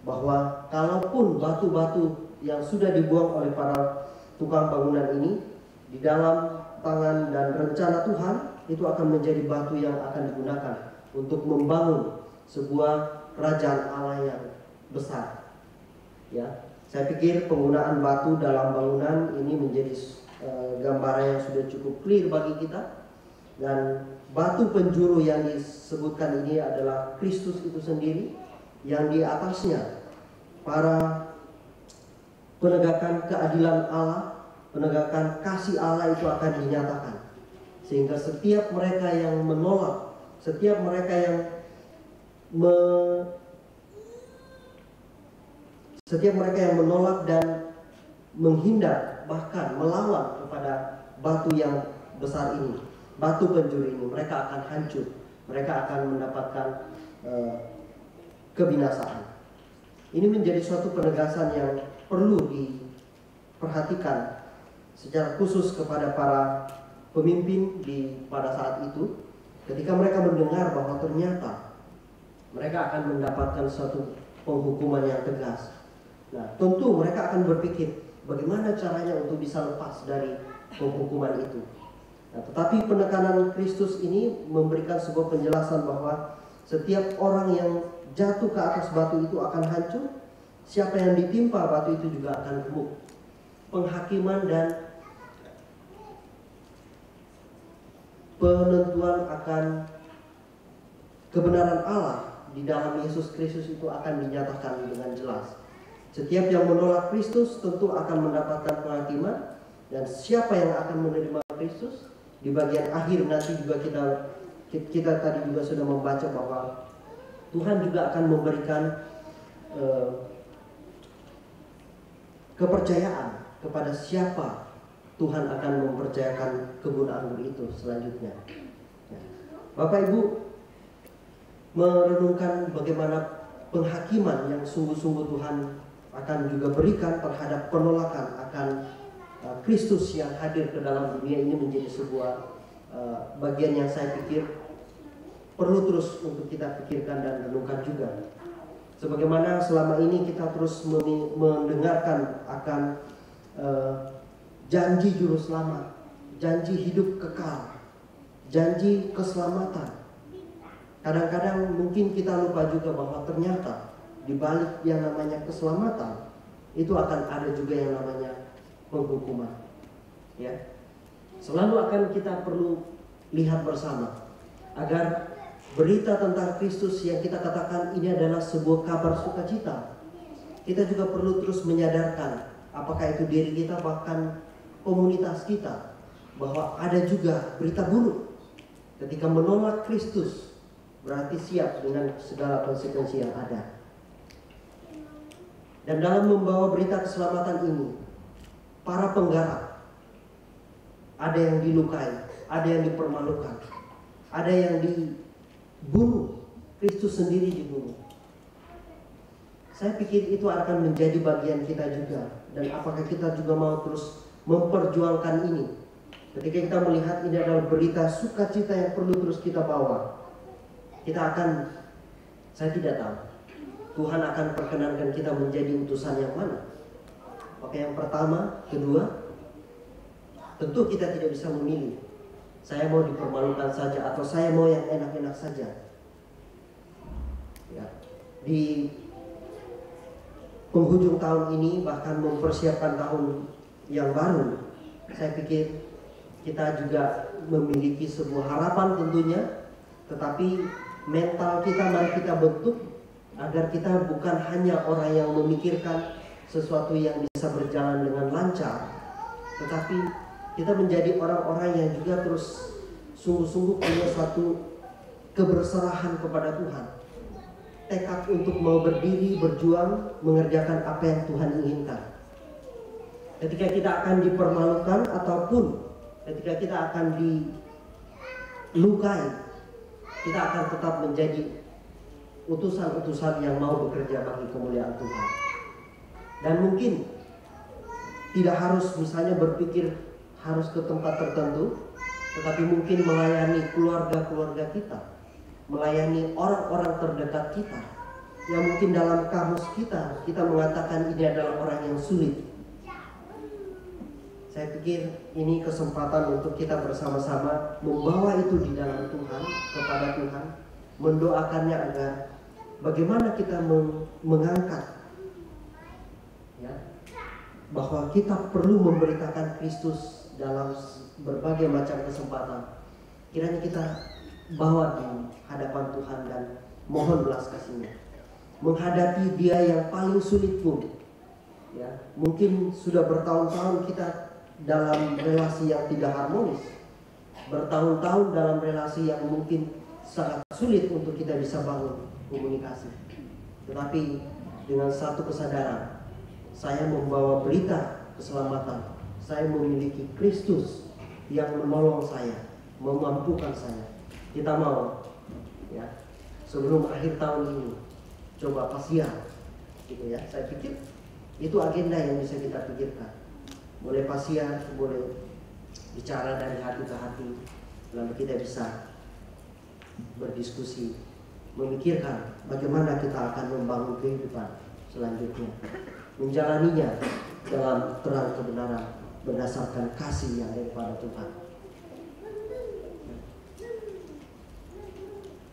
bahwa kalaupun batu-batu yang sudah dibuang oleh para tukang bangunan ini di dalam tangan dan rencana Tuhan, itu akan menjadi batu yang akan digunakan untuk membangun sebuah kerajaan Allah yang besar. Ya, saya pikir penggunaan batu dalam bangunan ini menjadi gambaran yang sudah cukup clear bagi kita. Dan batu penjuru yang disebutkan ini adalah Kristus itu sendiri, yang di atasnya para penegakan keadilan Allah, penegakan kasih Allah itu akan dinyatakan. Sehingga setiap mereka yang menolak, setiap mereka yang menolak dan menghindar, bahkan melawan kepada batu yang besar ini, batu penjuru ini, mereka akan hancur, mereka akan mendapatkan kebinasaan. Ini menjadi suatu penegasan yang perlu diperhatikan secara khusus kepada para pemimpin pada saat itu, ketika mereka mendengar bahwa ternyata mereka akan mendapatkan suatu penghukuman yang tegas. Nah, tentu mereka akan berpikir bagaimana caranya untuk bisa lepas dari penghukuman itu. Nah, tetapi penekanan Kristus ini memberikan sebuah penjelasan bahwa setiap orang yang jatuh ke atas batu itu akan hancur, siapa yang ditimpa batu itu juga akan gemuk. Penghakiman dan penentuan akan kebenaran Allah di dalam Yesus Kristus itu akan dinyatakan dengan jelas. Setiap yang menolak Kristus tentu akan mendapatkan penghakiman, dan siapa yang akan menerima Kristus di bagian akhir nanti juga kita tadi juga sudah membaca bahwa Tuhan juga akan memberikan kepercayaan kepada siapa Tuhan akan mempercayakan kebun anggur itu selanjutnya. Bapak Ibu merenungkan bagaimana penghakiman yang sungguh-sungguh Tuhan akan juga berikan terhadap penolakan akan Kristus yang hadir ke dalam dunia ini, menjadi sebuah bagian yang saya pikir perlu terus untuk kita pikirkan dan renungkan juga. Sebagaimana selama ini kita terus mendengarkan akan janji juru selamat, janji hidup kekal, janji keselamatan. Kadang-kadang mungkin kita lupa juga bahwa ternyata di balik yang namanya keselamatan itu akan ada juga yang namanya penghukuman. Ya, selalu akan kita perlu lihat bersama agar berita tentang Kristus yang kita katakan ini adalah sebuah kabar sukacita. Kita juga perlu terus menyadarkan, apakah itu diri kita, bahkan komunitas kita, bahwa ada juga berita buruk. Ketika menolak Kristus, berarti siap dengan segala konsekuensi yang ada. Dan dalam membawa berita keselamatan ini, para penggarap, ada yang dilukai, ada yang dipermalukan, ada yang dibunuh, Kristus sendiri dibunuh. Saya pikir itu akan menjadi bagian kita juga. Dan apakah kita juga mau terus memperjuangkan ini? Ketika kita melihat ini adalah berita sukacita yang perlu terus kita bawa, kita akan, saya tidak tahu, Tuhan akan perkenankan kita menjadi utusan yang mana. Oke, yang pertama, kedua, tentu kita tidak bisa memilih. Saya mau dipermalukan saja atau saya mau yang enak-enak saja. Ya. Di penghujung tahun ini, bahkan mempersiapkan tahun yang baru, saya pikir kita juga memiliki sebuah harapan tentunya. Tetapi mental kita mari kita bentuk agar kita bukan hanya orang yang memikirkan sesuatu yang bisa berjalan dengan lancar, tetapi kita menjadi orang-orang yang juga terus sungguh-sungguh punya satu keberserahan kepada Tuhan, tekad untuk mau berdiri, berjuang, mengerjakan apa yang Tuhan inginkan. Ketika kita akan dipermalukan ataupun ketika kita akan dilukai, kita akan tetap menjadi utusan-utusan yang mau bekerja bagi kemuliaan Tuhan. Dan mungkin tidak harus misalnya berpikir harus ke tempat tertentu, tetapi mungkin melayani keluarga-keluarga kita, melayani orang-orang terdekat kita, yang mungkin dalam kamus kita mengatakan ini adalah orang yang sulit. Saya pikir ini kesempatan untuk kita bersama-sama membawa itu di dalam Tuhan, kepada Tuhan, mendoakannya agar bagaimana kita mengangkat, ya, bahwa kita perlu memberitakan Kristus dalam berbagai macam kesempatan. Kiranya kita bawa di hadapan Tuhan dan mohon belas kasih-Nya. Menghadapi Dia yang paling sulit pun, ya, mungkin sudah bertahun-tahun kita dalam relasi yang tidak harmonis, bertahun-tahun dalam relasi yang mungkin sangat sulit untuk kita bisa bangun komunikasi. Tetapi dengan satu kesadaran, saya membawa berita keselamatan, saya memiliki Kristus yang menolong saya, memampukan saya. Kita mau ya sebelum akhir tahun ini coba pasiar gitu ya. Saya pikir itu agenda yang bisa kita pikirkan. Boleh pasiar, boleh bicara dari hati ke hati, lalu kita bisa berdiskusi, memikirkan bagaimana kita akan membangun kehidupan selanjutnya, menjalaninya dalam terang kebenaran berdasarkan kasih yang ada kepada Tuhan.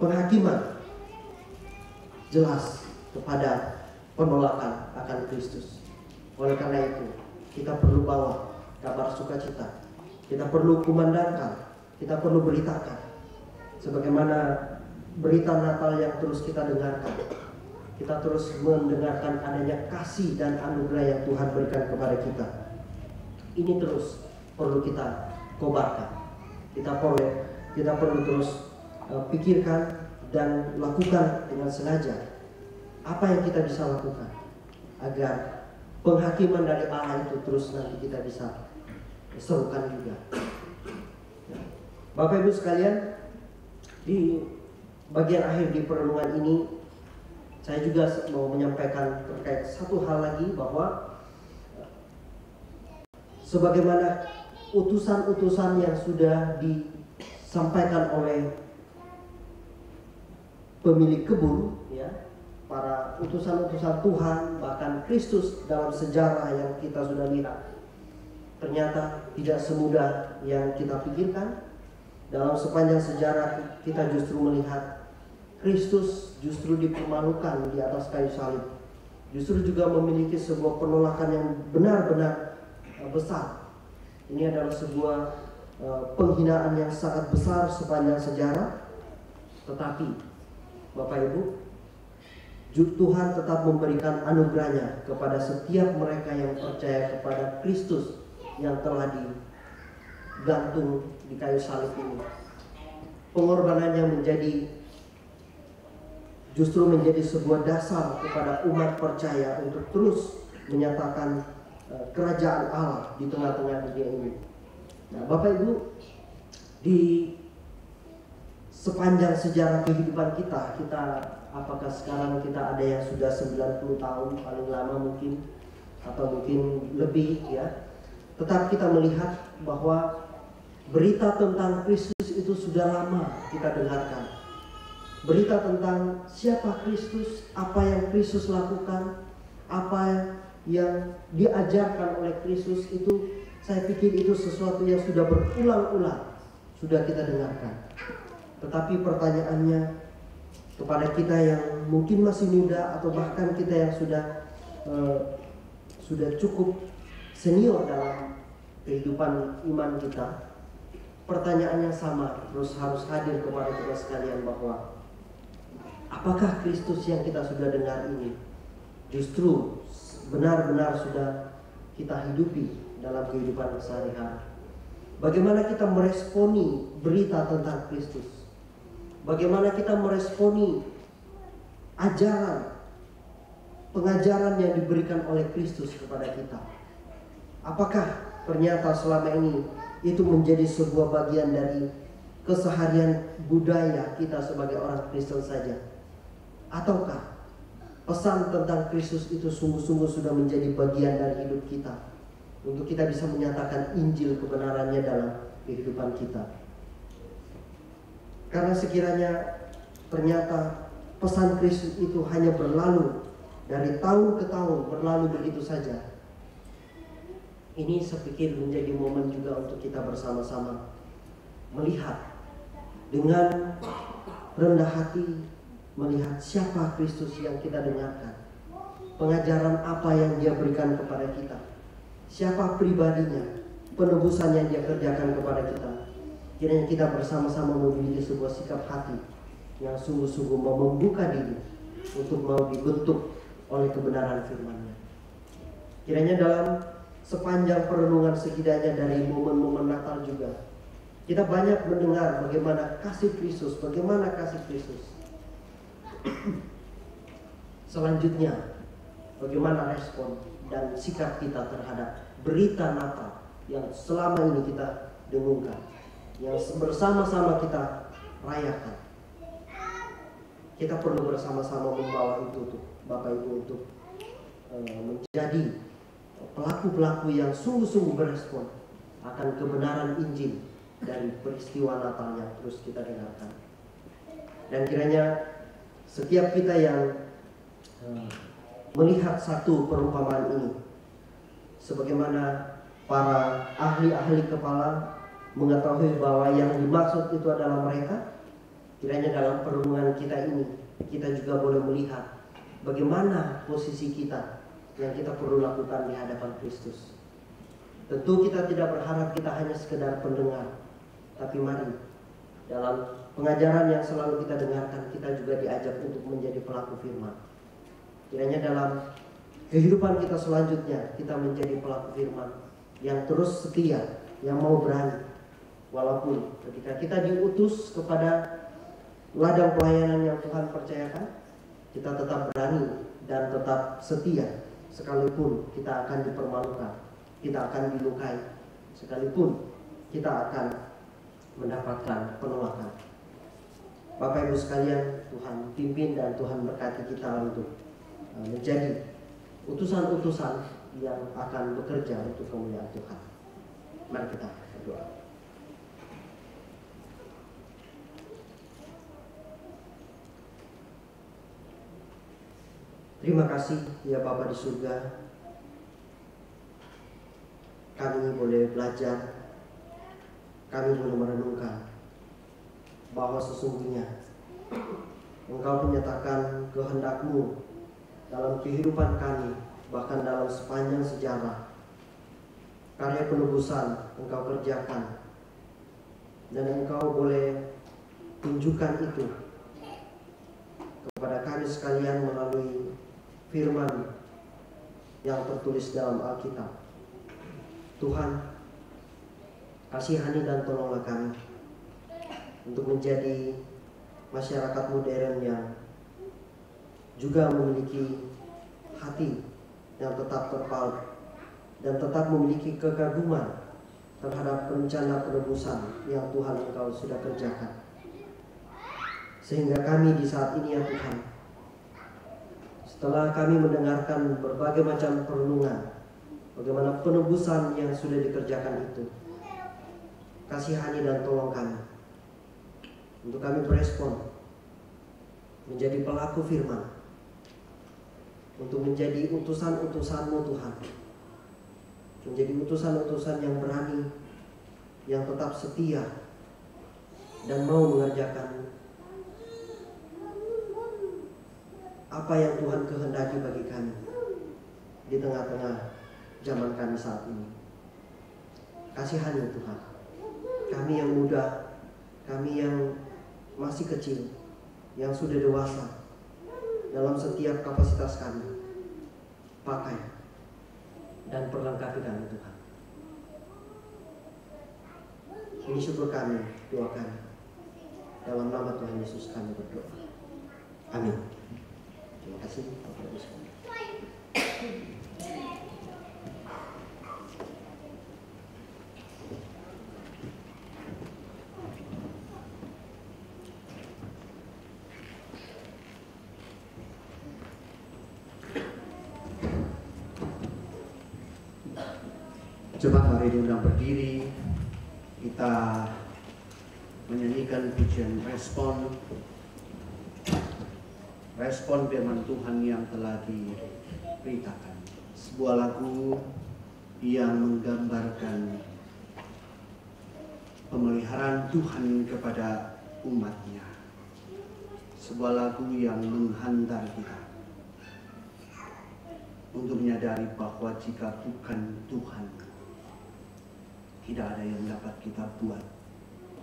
Penghakiman jelas kepada penolakan akan Kristus. Oleh karena itu, kita perlu bawa kabar sukacita. Kita perlu kumandangkan, kita perlu beritakan. Sebagaimana berita Natal yang terus kita dengarkan. Kita terus mendengarkan adanya kasih dan anugerah yang Tuhan berikan kepada kita. Ini terus perlu kita kobarkan. Kita perlu terus pikirkan dan lakukan dengan sengaja. Apa yang kita bisa lakukan agar penghakiman dari Allah itu terus nanti kita bisa serukan juga. Bapak Ibu sekalian, di bagian akhir di perenungan ini saya juga mau menyampaikan terkait satu hal lagi, bahwa sebagaimana utusan-utusan yang sudah disampaikan oleh pemilik kebun, ya, para utusan-utusan Tuhan, bahkan Kristus dalam sejarah yang kita sudah lihat, ternyata tidak semudah yang kita pikirkan. Dalam sepanjang sejarah kita justru melihat Kristus justru dipermalukan di atas kayu salib, justru juga memiliki sebuah penolakan yang benar-benar besar. Ini adalah sebuah penghinaan yang sangat besar sepanjang sejarah. Tetapi Bapak Ibu, Tuhan tetap memberikan anugerahnya kepada setiap mereka yang percaya kepada Kristus yang telah digantung di kayu salib ini. Pengorbanannya justru menjadi sebuah dasar kepada umat percaya untuk terus menyatakan kerajaan Allah di tengah-tengah dunia ini. Nah, Bapak Ibu, di sepanjang sejarah kehidupan kita, apakah sekarang kita ada yang sudah 90 tahun paling lama mungkin, atau mungkin lebih ya, tetap kita melihat bahwa berita tentang Kristus itu sudah lama kita dengarkan. Berita tentang siapa Kristus, apa yang Kristus lakukan, apa yang diajarkan oleh Kristus, itu saya pikir itu sesuatu yang sudah berulang-ulang sudah kita dengarkan. Tetapi pertanyaannya kepada kita yang mungkin masih muda, atau bahkan kita yang sudah cukup senior dalam kehidupan iman kita, pertanyaannya sama terus harus hadir kepada kita sekalian, bahwa apakah Kristus yang kita sudah dengar ini justru benar-benar sudah kita hidupi dalam kehidupan sehari-hari? Bagaimana kita meresponi berita tentang Kristus? Bagaimana kita meresponi pengajaran yang diberikan oleh Kristus kepada kita? Apakah ternyata selama ini itu menjadi sebuah bagian dari keseharian budaya kita sebagai orang Kristen saja? Ataukah pesan tentang Kristus itu sungguh-sungguh sudah menjadi bagian dari hidup kita, untuk kita bisa menyatakan Injil kebenarannya dalam kehidupan kita? Karena sekiranya ternyata pesan Kristus itu hanya berlalu dari tahun ke tahun, berlalu begitu saja, ini saya pikir menjadi momen juga untuk kita bersama-sama melihat dengan rendah hati, melihat siapa Kristus yang kita dengarkan, pengajaran apa yang Dia berikan kepada kita, siapa pribadinya, penebusan yang Dia kerjakan kepada kita. Kiranya kita bersama-sama memiliki sebuah sikap hati yang sungguh-sungguh mau membuka diri untuk mau dibentuk oleh kebenaran firman-Nya. Kiranya dalam sepanjang perenungan setidaknya dari momen-momen Natal juga, kita banyak mendengar bagaimana kasih Kristus, Selanjutnya, bagaimana respon dan sikap kita terhadap berita Natal yang selama ini kita dengungkan. yang bersama-sama kita rayakan. Kita perlu bersama-sama membawa itu tuh, Bapak Ibu, untuk menjadi pelaku-pelaku yang sungguh-sungguh berespon akan kebenaran Injil dari peristiwa Natal yang terus kita dengarkan. Dan kiranya setiap kita yang melihat satu perumpamaan ini, sebagaimana para ahli-ahli kepala mengetahui bahwa yang dimaksud itu adalah mereka, kiranya dalam perenungan kita ini kita juga boleh melihat bagaimana posisi kita yang kita perlu lakukan di hadapan Kristus. Tentu kita tidak berharap kita hanya sekedar pendengar, tapi mari dalam pengajaran yang selalu kita dengarkan, kita juga diajak untuk menjadi pelaku firman. Kiranya dalam kehidupan kita selanjutnya kita menjadi pelaku firman yang terus setia, yang mau berani. Walaupun ketika kita diutus kepada ladang pelayanan yang Tuhan percayakan, kita tetap berani dan tetap setia. Sekalipun kita akan dipermalukan, kita akan dilukai, sekalipun kita akan mendapatkan penolakan. Bapak Ibu sekalian, Tuhan pimpin dan Tuhan berkati kita untuk menjadi utusan-utusan yang akan bekerja untuk kemuliaan Tuhan. Mari kita berdoa. Terima kasih ya Bapa di surga, kami boleh belajar, kami boleh merenungkan bahwa sesungguhnya Engkau menyatakan kehendak-Mu dalam kehidupan kami, bahkan dalam sepanjang sejarah. Karya penebusan Engkau kerjakan, dan Engkau boleh tunjukkan itu kepada kami sekalian melalui firman yang tertulis dalam Alkitab. Tuhan, kasihani dan tolonglah kami untuk menjadi masyarakat modern yang juga memiliki hati yang tetap terpaut dan tetap memiliki kekaguman terhadap rencana penebusan yang Tuhan Engkau sudah kerjakan. Sehingga kami di saat ini ya Tuhan, setelah kami mendengarkan berbagai macam perenungan bagaimana penebusan yang sudah dikerjakan itu, kasihani dan tolong kami untuk kami berespon menjadi pelaku firman, untuk menjadi utusan-utusan-Mu Tuhan, menjadi utusan-utusan yang berani, yang tetap setia dan mau mengerjakan apa yang Tuhan kehendaki bagi kami di tengah-tengah zaman kami saat ini. Kasihani Tuhan, kami yang muda, kami yang masih kecil, yang sudah dewasa, dalam setiap kapasitas kami, pakai dan perlengkapi kami Tuhan. Ini syukur kami, doa kami, dalam nama Tuhan Yesus kami berdoa. Amin. Terima kasih Bapak Ibu sekalian. Jemaat mari diundang berdiri, kita menyanyikan pujian respon firman Tuhan yang telah diberitakan. Sebuah lagu yang menggambarkan pemeliharaan Tuhan kepada umatnya. Sebuah lagu yang menghantar kita untuk menyadari bahwa jika bukan Tuhan, tidak ada yang dapat kita buat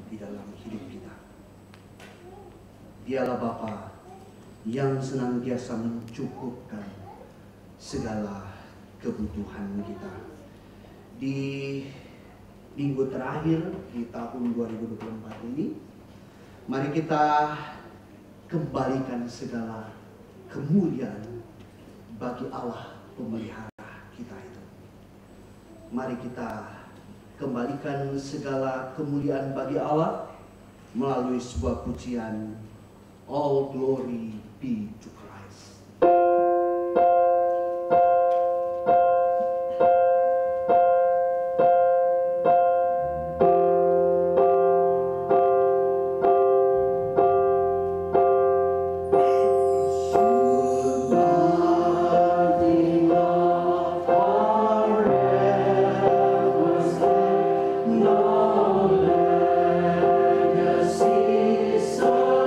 di dalam hidup kita. Dialah Bapa yang senantiasa mencukupkan segala kebutuhan kita. Di minggu terakhir di tahun 2024 ini, mari kita kembalikan segala kemuliaan bagi Allah pemelihara kita itu. Mari kita kembalikan segala kemuliaan bagi Allah melalui sebuah pujian All Glory be to Christ. Survive.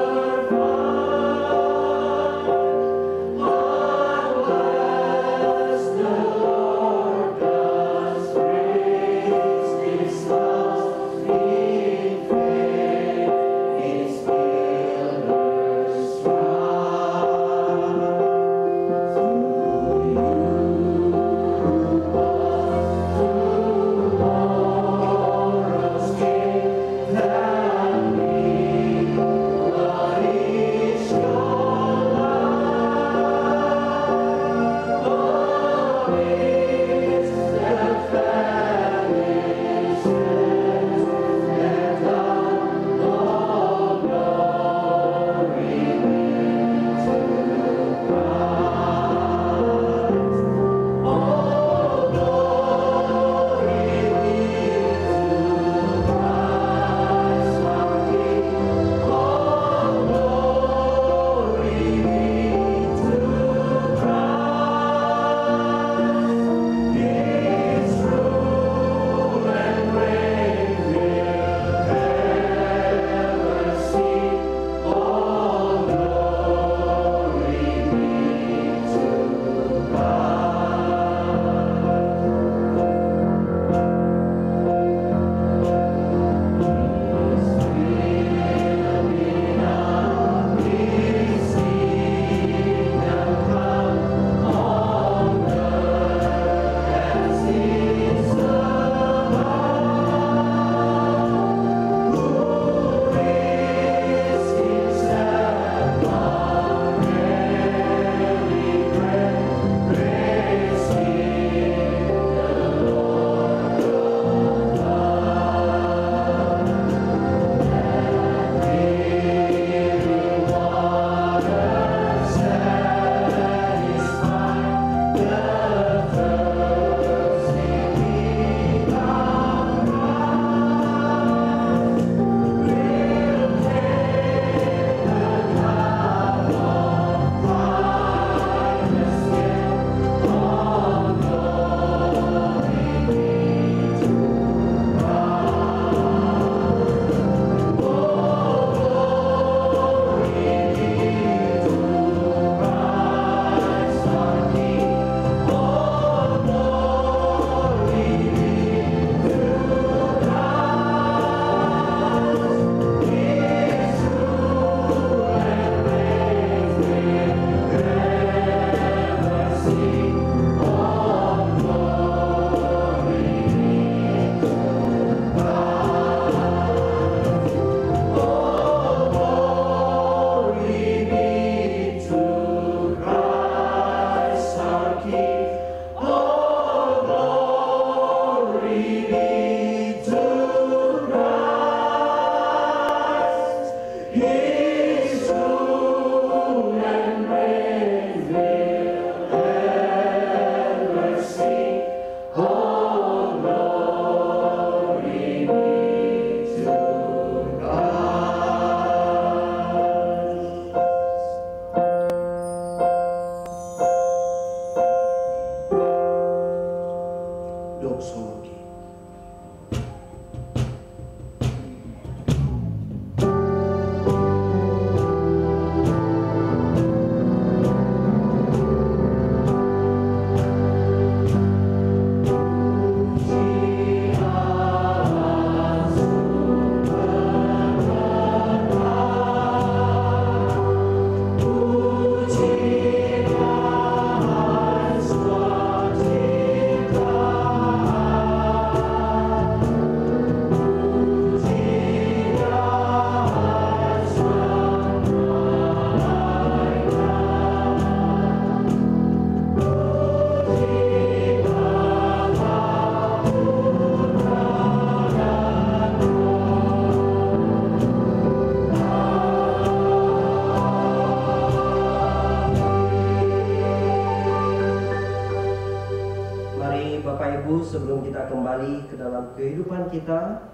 Ibu, sebelum kita kembali ke dalam kehidupan kita,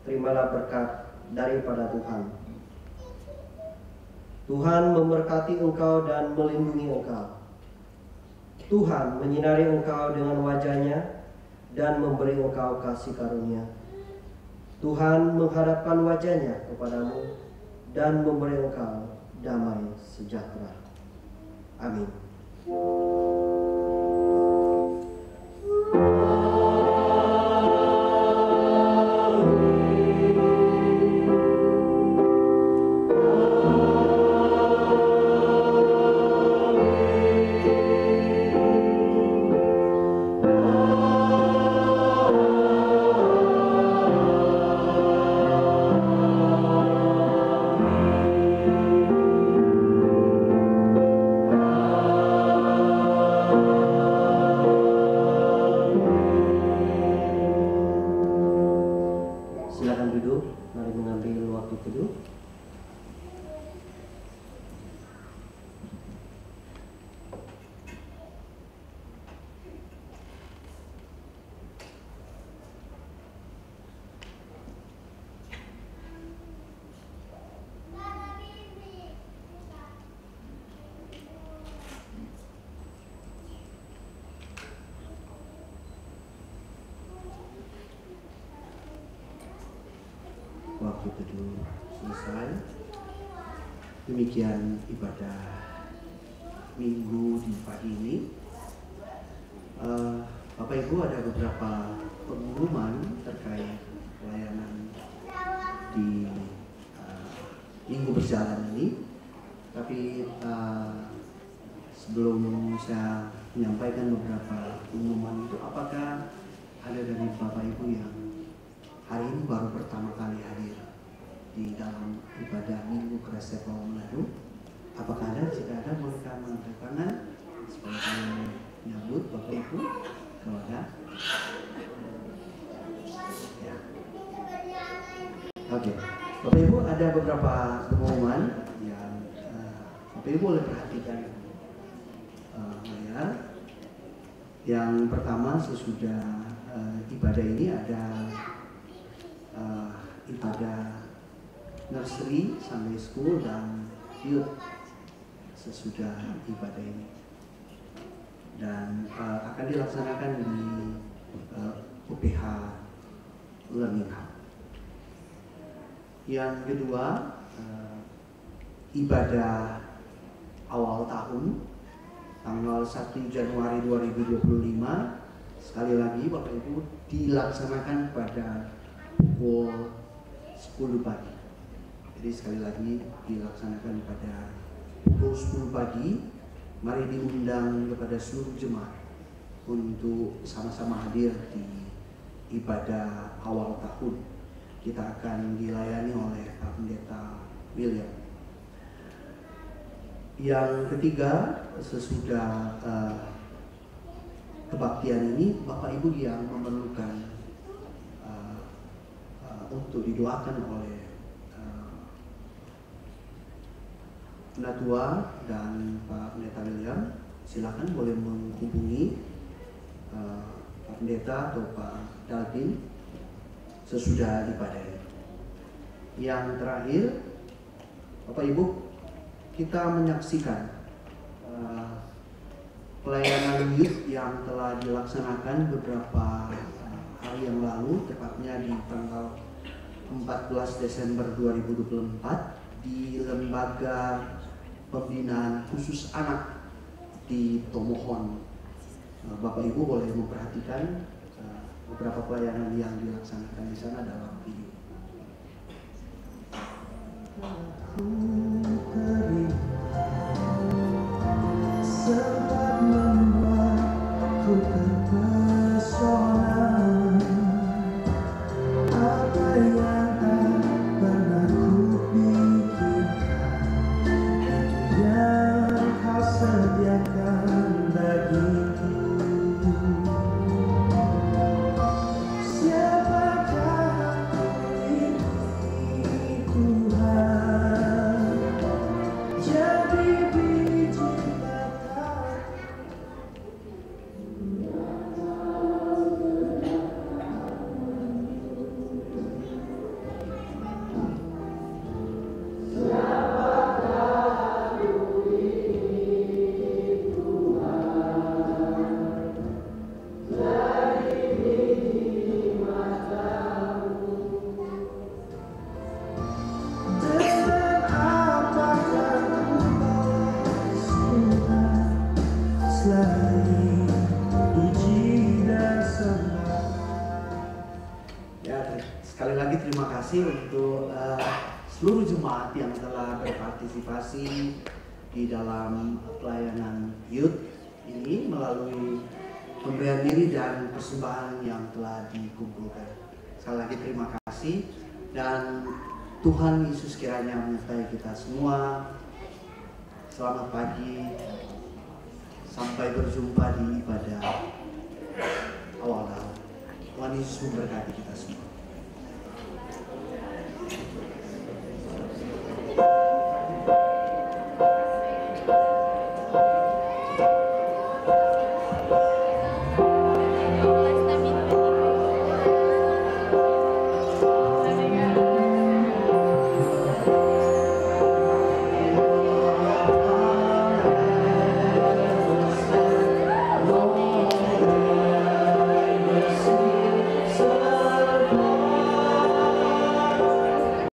terimalah berkat daripada Tuhan. Tuhan memberkati engkau dan melindungi engkau. Tuhan menyinari engkau dengan wajah-Nya dan memberi engkau kasih karunia. Tuhan menghadapkan wajah-Nya kepadamu dan memberi engkau damai sejahtera. Amin. Waktu teduh selesai. Demikian ibadah minggu di pagi ini. Bapak Ibu, ada beberapa pengumuman terkait pelayanan di minggu berjalan ini. Tapi sebelum saya menyampaikan beberapa pengumuman itu, apakah ada dari Bapak Ibu yang hari ini baru pertama kali hadir di dalam ibadah Minggu Kresek Manado? Apakah ada? Jika ada, boleh angkat tangan supaya kami menyambut Bapak Ibu. Kalau ada, ya. Oke, Bapak Ibu, ada beberapa pengumuman yang Bapak Ibu boleh perhatikan. Yang pertama, sesudah ibadah ini ada ibadah nursery, Sunday school, dan youth sesudah ibadah ini, dan akan dilaksanakan di UPH Learning Hub. Yang kedua, ibadah awal tahun tanggal 1 Januari 2025 sekali lagi Bapak Ibu dilaksanakan pada pukul 10 pagi. Jadi sekali lagi dilaksanakan pada pukul 10 pagi. Mari diundang kepada seluruh jemaat untuk sama-sama hadir di ibadah awal tahun. Kita akan dilayani oleh Pak Pendeta William. Yang ketiga, sesudah kebaktian ini, Bapak Ibu yang memerlukan untuk didoakan oleh Penatua dan Pak Pendeta William, silakan boleh menghubungi Pak Pendeta atau Pak Dalvin sesudah ibadah ini. Yang terakhir, Bapak Ibu, kita menyaksikan pelayanan youth yang telah dilaksanakan beberapa hari yang lalu, tepatnya di tanggal 14 Desember 2024 di Lembaga Pembinaan Khusus Anak di Tomohon. Bapak Ibu boleh memperhatikan beberapa pelayanan yang dilaksanakan di sana dalam video. Sempat membuatku terpesona, apa yang tak pernah kupikirkan, itu yang kau sediakan bagiku. Siapakah aku berpartisipasi di dalam pelayanan youth ini melalui pemberian diri dan persembahan yang telah dikumpulkan. Sekali lagi terima kasih, dan Tuhan Yesus kiranya menyertai kita semua. Selamat pagi, sampai berjumpa di ibadah awal tahun. Tuhan Yesus memberkati kita semua.